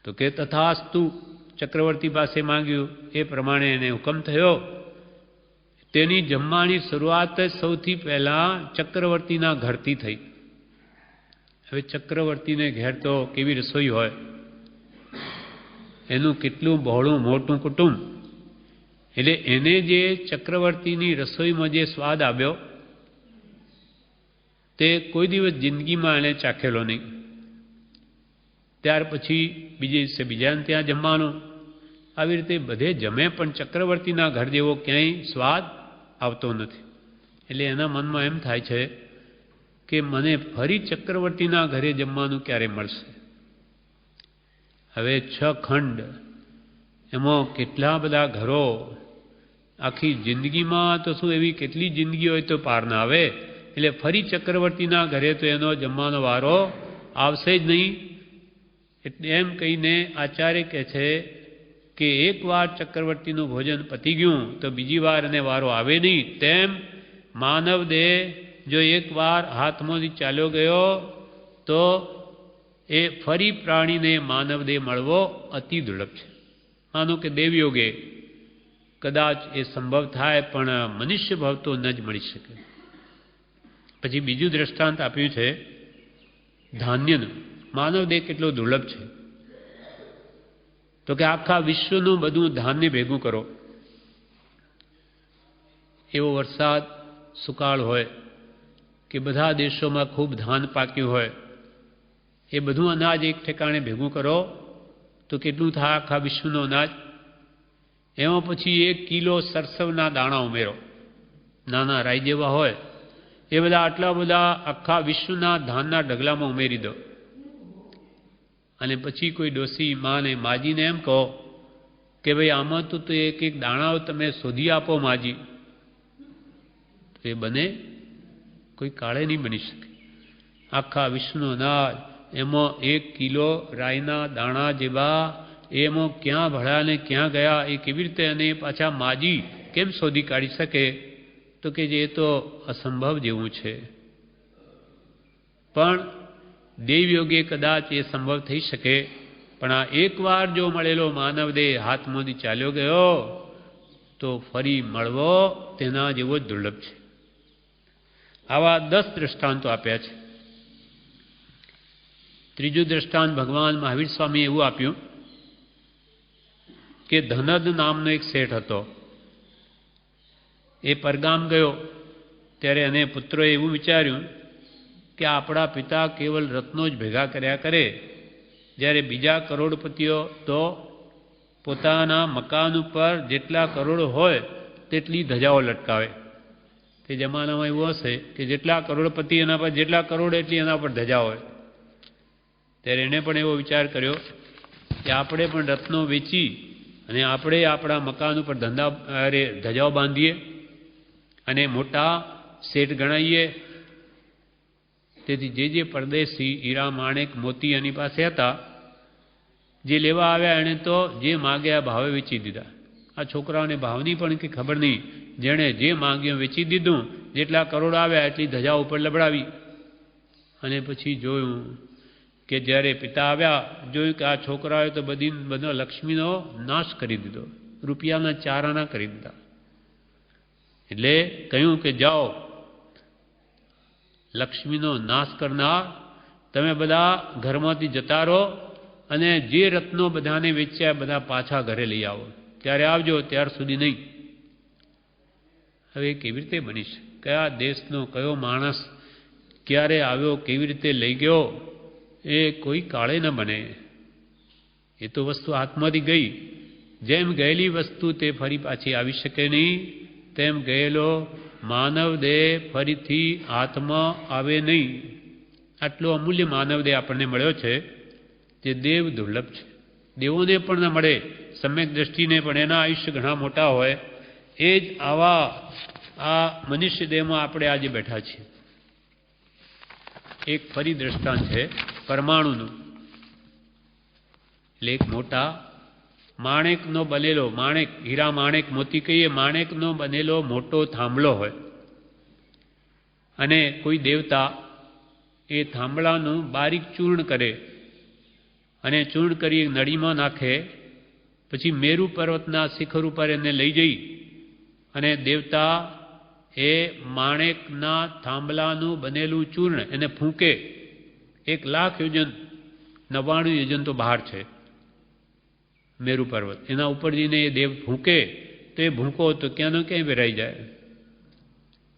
તો કે તથાસ્તુ, ચક્રવર્તી પાસે માંગ્યું એ પ્રમાણે એને હુકમ થયો. તેની જમવાની શરૂઆત સૌથી પહેલાં ચક્રવર્તીના ઘરથી થઈ. હવે ચક્રવર્તીને ઘેર તો કેવી રસોઈ હોય, એનું કેટલું બહોળું મોટું કુટુંબ. એટલે એને જે ચક્રવર્તીની રસોઈમાં જે સ્વાદ આવ્યો તે કોઈ દિવસ જિંદગીમાં એણે ચાખેલો નહીં. ત્યાર પછી બીજે દિવસે બીજાને ત્યાં જમવાનું. આવી રીતે બધે જમે પણ ચક્રવર્તીના ઘર જેવો ક્યાંય સ્વાદ આવતો નથી. એટલે એના મનમાં એમ થાય છે કે મને ફરી ચક્રવર્તીના ઘરે જમવાનું ક્યારે મળશે? હવે 6 ખંડ, એમાં કેટલા બધા ઘરો, આખી જિંદગીમાં તો શું એવી કેટલી જિંદગી હોય તો પાર ના આવે. એટલે ફરી ચક્રવર્તીના ઘરે તો એનો જમવાનો વારો આવશે જ નહીં. એટલે એમ કહીને આચાર્ય કહે છે કે એકવાર ચક્રવર્તીનું ભોજન પતી ગયું તો બીજી વાર એને વારો આવે નહીં. તેમ માનવ દેહ જો એકવાર હાથમાંથી ચાલ્યો ગયો તો એ ફરી પ્રાણીને માનવ દેહ મળવો અતિ દુર્લભ છે. માનો કે દેવયોગે કદાચ એ સંભવ થાય પણ મનુષ્ય ભાવ તો ન જ મળી શકે. પછી બીજું દ્રષ્ટાંત આપ્યું છે ધાન્યનું. માનવ દેહ કેટલો દુર્લભ છે. તો કે આખા વિશ્વનું બધું ધાન્ય ભેગું કરો. એવો વરસાદ સુકાળ હોય કે બધા દેશોમાં ખૂબ ધાન પાક્યું હોય, એ બધું અનાજ એક ઠેકાણે ભેગું કરો તો કેટલું થાય આખા વિશ્વનું અનાજ? એમાં પછી 1 કિલો સરસવના દાણા ઉમેરો, નાના રાઈ જેવા હોય, એ બધા આટલા બધા આખા વિશ્વના ધાનના ઢગલામાં ઉમેરી દો. અને પછી કોઈ ડોસી માને માજીને એમ કહો કે ભાઈ આમાં તો એક દાણાઓ તમે શોધી આપો માજી. તો એ બને? કોઈ કાળે નહીં બની શકે. આખા વિશ્વનો અનાજ, એમાં 1 કિલો રાઈના દાણા જેવા, એમાં ક્યાં ભળ્યા ને ક્યાં ગયા એ કેવી રીતે અને પાછા માજી કેમ શોધી કાઢી શકે? તો કે જે તો અસંભવ જેવું છે. પણ દેવયોગે કદાચ એ સંભવ થઈ શકે, પણ આ એકવાર જો મળેલો માનવ દેહ હાથમાંથી ચાલ્યો ગયો તો ફરી મળવો તેના જેવો જ દુર્લભ છે. આવા 10 દ્રષ્ટાંતો આપ્યા છે. ત્રીજું દ્રષ્ટાંત ભગવાન મહાવીર સ્વામીએ એવું આપ્યું કે ધનદ નામનો એક શેઠ હતો. એ પરગામ ગયો ત્યારે એને પુત્રોએ એવું વિચાર્યું કે આપણા પિતા કેવલ રત્નો જ ભેગા કર્યા કરે, જ્યારે બીજા કરોડપતિઓ તો પોતાના મકાન ઉપર જેટલા કરોડ હોય તેટલી ધજાઓ લટકાવે. તે જમાનામાં એવું હશે કે જેટલા કરોડપતિ એના પર જેટલા કરોડ એટલી એના પર ધજા હોય. ત્યારે એણે પણ એવો વિચાર કર્યો કે આપણે પણ રત્નો વેચી અને આપણે આપણા મકાન ઉપર ધજાઓ બાંધીએ અને મોટા શેઠ ગણાઈએ. તેથી જે પરદેશી હીરા માણેક મોતી એની પાસે હતા, જે લેવા આવ્યા એણે તો જે માગ્યા ભાવે વેચી દીધા. આ છોકરાઓને ભાવની પણ કે ખબર નહીં, જેણે જે માંગ્યું વેચી દીધું, જેટલા કરોડ આવ્યા એટલી ધજા ઉપર લબડાવી. અને પછી જોયું કે જ્યારે પિતા આવ્યા જોયું કે આ છોકરાએ તો બધો લક્ષ્મીનો નાશ કરી દીધો, રૂપિયાના 4 આના કરી દીધા. એટલે કહ્યું કે જાઓ, લક્ષ્મીનો નાશ કરનાર, તમે બધા ઘરમાંથી જતા રહો અને જે રત્નો બધાને વેચ્યા બધા પાછા ઘરે લઈ આવો, ત્યારે આવજો, ત્યાર સુધી નહીં. હવે કેવી રીતે બની છે? કયા દેશનો કયો માણસ ક્યારે આવ્યો, કેવી રીતે લઈ ગયો, એ કોઈ કાળે ન બને. એ તો વસ્તુ હાથમાંથી ગઈ. જેમ ગયેલી વસ્તુ તે ફરી પાછી આવી શકે નહીં, તેમ ગયેલો માનવ દેહ ફરીથી હાથમાં આવે નહીં. આટલો અમૂલ્ય માનવ દેહ આપણને મળ્યો છે, જે દેવ દુર્લભ છે. દેવોને પણ ન મળે, સમ્યક દ્રષ્ટિને પણ એના આયુષ્ય ઘણા મોટા હોય. એ જ આવા આ મનુષ્ય દેહમાં આપણે આજે બેઠા છીએ. એક ફરી દ્રષ્ટાંત છે પરમાણુનું. એટલે એક મોટા માણેકનો બનેલો, માણેક, હીરા માણેક મોતી કહીએ, માણેકનો બનેલો મોટો થાંભલો હોય અને કોઈ દેવતા એ થાંભલાનું બારીક ચૂર્ણ કરે અને ચૂર્ણ કરી નળીમાં નાખે, પછી મેરુ પર્વતના શિખર ઉપર એને લઈ જઈ અને દેવતા એ માણેકના થાંભલાનું બનેલું ચૂર્ણ એને ફૂંકે. 1,00,000 યોજન, 99 યોજન તો બહાર છે મેરુ પર્વત. એના ઉપર જઈને એ દેવ ફૂંકે તો એ ભૂકો તો ક્યાંનો ક્યાંય વેરાઈ જાય.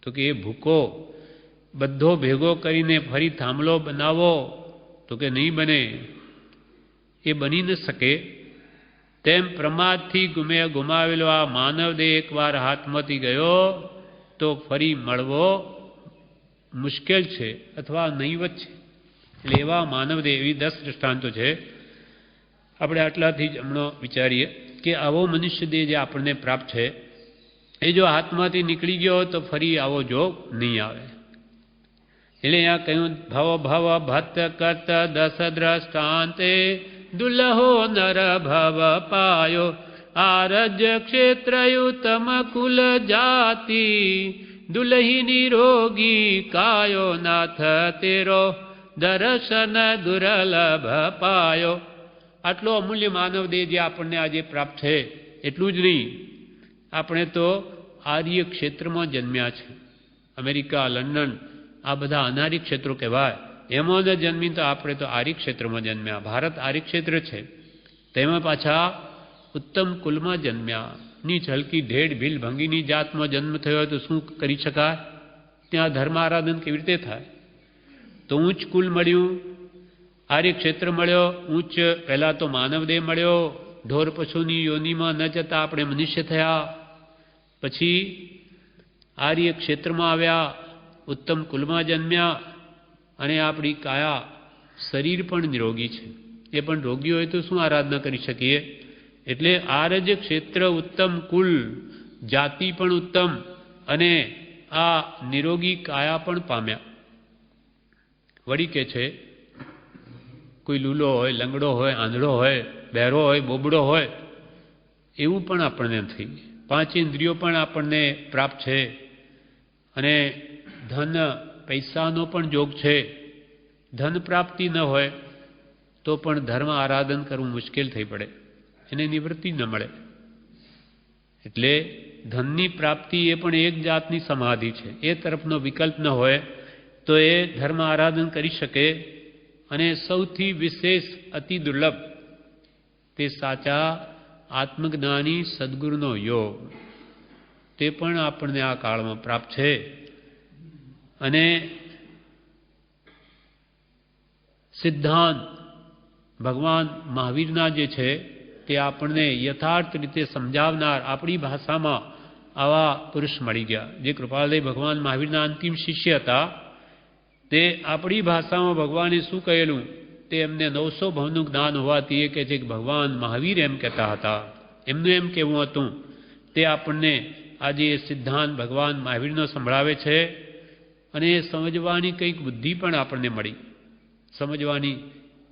તો કે એ ભૂકો બધો ભેગો કરીને ફરી થાંભલો બનાવો, તો કે નહીં બને, એ બની ન શકે. તેમ પ્રમાદથી ગુમાવેલો આ માનવદેહ એકવાર હાથમાંથી ગયો તો ફરી મળવો મુશ્કેલ છે અથવા નહીવત છે. એટલે એવા માનવદેહ, એવી 10 દૃષ્ટાંતો છે. આપણે આટલાથી જ હમણાં વિચારીએ કે આવો મનુષ્ય દેહ જે આપણને પ્રાપ્ત છે, એ જો હાથમાંથી નીકળી ગયો તો ફરી આવો જોગ નહીં આવે. એટલે અહીંયા કહ્યું ભવ ભવ ભત કત 10 દ્રષ્ટાંતે દુલ્લહો નર ભવ પાયો, આરજ્ય ક્ષેત્રયુતમ કુલ જાતિ, દુલ્હી નિરોગી કાયો, નાથ તેરો દર્શન દુર્લભ પાયો. આટલો અમૂલ્ય માનવ દેહ જે આપણને આજે પ્રાપ્ત છે, એટલું જ નહીં, આપણે તો આર્ય ક્ષેત્રમાં જન્મ્યા છે. અમેરિકા, લંડન, આ બધા અનાર્ય ક્ષેત્રો કહેવાય. એમાં જ જન્મી તો આપણે તો આર્ય ક્ષેત્રમાં જન્મ્યા. ભારત આર્ય ક્ષેત્ર છે, તેમાં પાછા ઉત્તમ કુલમાં જન્મ્યા. નીચ હલકી ઢેડ ભીલ ભંગીની જાતમાં જન્મ થયો હોય તો શું કરી શકાય? ત્યાં ધર્મ આરાધન કેવી રીતે થાય? તો ઊંચ કુલ મળ્યું, આર્ય ક્ષેત્ર મળ્યો, ઊંચ પહેલાં તો માનવદેહ મળ્યો, ઢોર પશુની યોનિમાં ન જતા આપણે મનુષ્ય થયા, પછી આર્ય ક્ષેત્રમાં આવ્યા, ઉત્તમ કુલમાં જન્મ્યા, અને આપણી કાયા, શરીર પણ નિરોગી છે. એ પણ રોગી હોય તો શું આરાધના કરી શકીએ? એટલે આરજ ક્ષેત્ર ઉત્તમ કુલ, જાતિ પણ ઉત્તમ, અને આ નિરોગી કાયા પણ પામ્યા. વળી કે છે કોઈ લૂલો હોય, લંગડો હોય, આંધળો હોય, બહેરો હોય, બોબડો હોય, એવું પણ આપણને નથી. 5 ઇન્દ્રિયો પણ આપણને પ્રાપ્ત છે, અને ધન પૈસાનો પણ જોગ છે. ધન પ્રાપ્તિ ન હોય તો પણ ધર્મ આરાધન કરવું મુશ્કેલ થઈ પડે, એને નિવૃત્તિ ન મળે. એટલે ધનની પ્રાપ્તિ એ પણ એક જાતની સમાધિ છે. એ તરફનો વિકલ્પ ન હોય તો એ ધર્મ આરાધન કરી શકે. અને સૌથી વિશેષ અતિ દુર્લભ તે સાચા આત્મજ્ઞાની સદગુરુનો યોગ, તે પણ આપણને આ કાળમાં પ્રાપ્ત છે. અને સિદ્ધાંત ભગવાન મહાવીરના જે છે તે આપણને યથાર્થ રીતે સમજાવનાર આપણી ભાષામાં આવા પુરુષ મળી ગયા. જે કૃપાલદેવ ભગવાન મહાવીરના અંતિમ શિષ્ય હતા, તે આપણી ભાષામાં ભગવાને શું કહેલું તે એમને 900 ભવનું જ્ઞાન હોવાથી એ કહે છે કે ભગવાન મહાવીર એમ કહેતા હતા, એમનું એમ કહેવું હતું. તે આપણને આજે એ સિદ્ધાંત ભગવાન મહાવીરનો સંભળાવે છે. અને એ સમજવાની કંઈક બુદ્ધિ પણ આપણને મળી. સમજવાની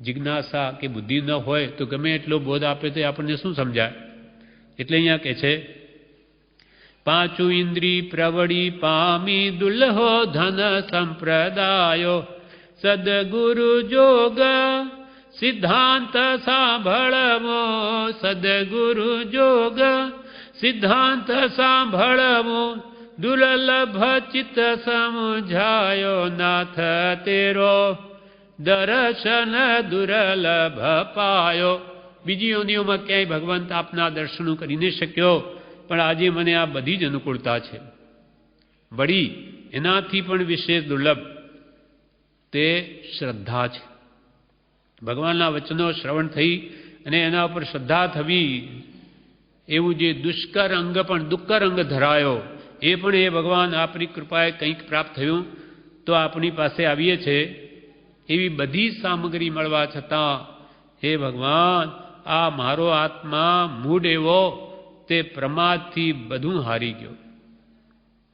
જિજ્ઞાસા કે બુદ્ધિ ન હોય તો ગમે એટલો બોધ આપે તો આપણને શું સમજાય? એટલે અહીંયા કહે છે 5 ઇન્દ્રિય પ્રવડી પામી, દુલ્હો ધન સંપ્રદાયો, સદગુરુ જોગ સિદ્ધાંત સાંભળવો, સદગુરુ જોગ સિદ્ધાંત સાંભળવો, દુર્લભ ચિત્ત સમજાયો નાથ તેરો, દર્શન દુર્લભ પાયો. બીજી યોનિઓમાં ક્યાંય ભગવંત આપના દર્શનો કરી ન શક્યો, પણ આજે મને આ બધી જ અનુકૂળતા છે. વળી એનાથી પણ વિશેષ દુર્લભ તે શ્રદ્ધા છે. ભગવાનના વચનો શ્રવણ થઈ અને એના ઉપર શ્રદ્ધા થવી, એવું જે દુષ્કર અંગ પણ દુષ્કર અંગ ધરાયો, એ પણ એ ભગવાન આપની કૃપાએ કંઈક પ્રાપ્ત થયું તો આપણી પાસે આવીએ છે. એવી બધી સામગ્રી મળવા છતાં હે ભગવાન, આ મારો આત્મા મૂડ એવો તે પ્રમાદથી બધું હારી ગયો.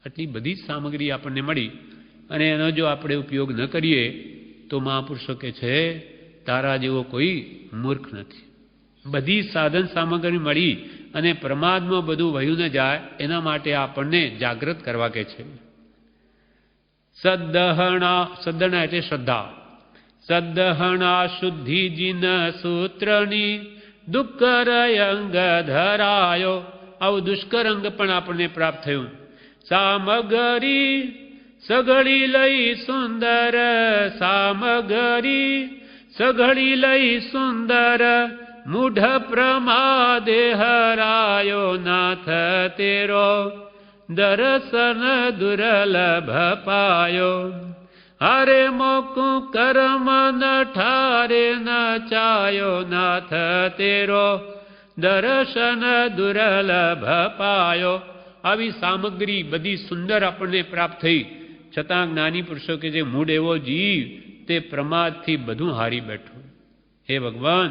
આટલી બધી સામગ્રી આપણને મળી અને એનો જો આપણે ઉપયોગ ન કરીએ તો મહાપુરુષો કે છે તારા જેવો કોઈ મૂર્ખ નથી. બધી સાધન સામગ્રી મળી અને પ્રમાદમાં બધું વહ્યું ન જાય એના માટે આપણને જાગૃત કરવા કે છે. સદ્દહણા એટલે શ્રદ્ધા. સદ્દહણા શુદ્ધિ જીન સૂત્રની દુષ્કર અંગ ધરાયો. આવું દુષ્કર અંગ પણ આપણને પ્રાપ્ત થયું. સામગરી સઘળી લઈ સુંદર, સામગરી સઘળી લઈ સુંદર, મૂઢ પ્રમાદે હરાયો નાથ તેરો, દર્શન દુર્લભ પાયો. હરે મોકું કર્મ ન ઠારે ન ચાયો નાથ તેરો, દર્શન દુર્લભ પાયો. આવી સામગ્રી બધી સુંદર આપણને પ્રાપ્ત થઈ છતાં જ્ઞાની પુરુષો કે જે મૂળ એવો જીવ તે પ્રમાદથી બધું હારી બેઠો. હે ભગવાન,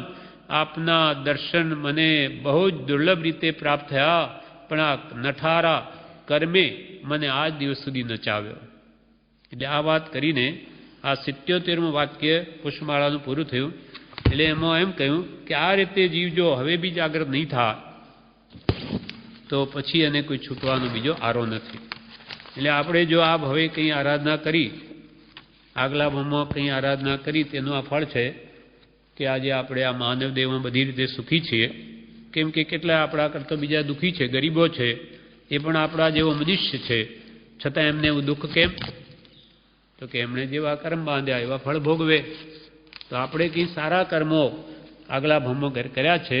આપના દર્શન મને બહુ જ દુર્લભ રીતે પ્રાપ્ત થયા, પણ આ નઠારા કર્મે મને આજ દિવસ સુધી નચાવ્યો. એટલે આ વાત કરીને આ 77મું વાક્ય પુષ્પમાળાનું પૂરું થયું. એટલે એમાં એમ કહ્યું કે આ રીતે જીવ જો હવે બી જાગૃત નહીં થાય તો પછી એને કોઈ છૂટવાનો બીજો આરો નથી. એટલે આપણે જો આ હવે કંઈ આરાધના કરી, આગલા ભાવમાં કંઈ આરાધના કરી, તેનું આ ફળ છે કે આજે આપણે આ માનવદેવમાં બધી રીતે સુખી છીએ. કેમ કે કેટલા આપણા કરતાં બીજા દુઃખી છે, ગરીબો છે, એ પણ આપણા જેવો મનુષ્ય છે, છતાં એમને એવું દુઃખ કેમ? તો કે એમણે જેવા કર્મ બાંધ્યા એવા ફળ ભોગવે. તો આપણે કંઈ સારા કર્મો આગલા ભાવમાં કર્યા છે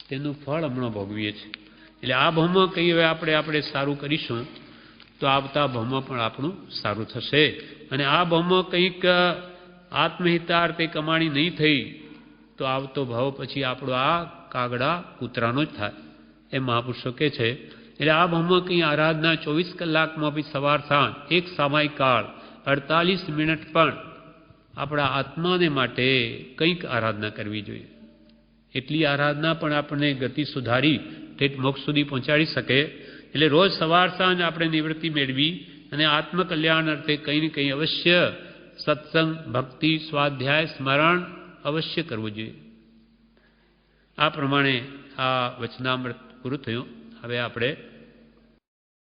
તેનું ફળ હમણાં ભોગવીએ છીએ. એટલે આ ભાવમાં કંઈ હવે આપણે સારું કરીશું તો આવતા ભાવમાં પણ આપણું સારું થશે. અને આ ભાવમાં કંઈક આત્મહિતાર્થે કમાણી નહીં થઈ તો આવતો ભાવ પછી આપણો આ કાગડા કૂતરાનો જ થાય એમ મહાપુરુષો કહે છે. એટલે આ ભાવમાં કંઈ આરાધના 24 કલાકમાં બી સવાર સાંજ એક સામાયિક કાળ 48 મિનિટ પણ આપણા આત્માને માટે કંઈક આરાધના કરવી જોઈએ. એટલી આરાધના પણ આપણને ગતિ સુધારી ઠેઠ મોક્ષ સુધી પહોંચાડી શકે. એટલે રોજ સવાર સાંજ આપણે નિવૃત્તિ મેળવી અને આત્મકલ્યાણ અર્થે કંઈ ને કંઈ અવશ્ય સત્સંગ, ભક્તિ, સ્વાધ્યાય, સ્મરણ અવશ્ય કરવું જોઈએ. આ પ્રમાણે આ વચનામૃત પૂરું થયું. હવે આપણે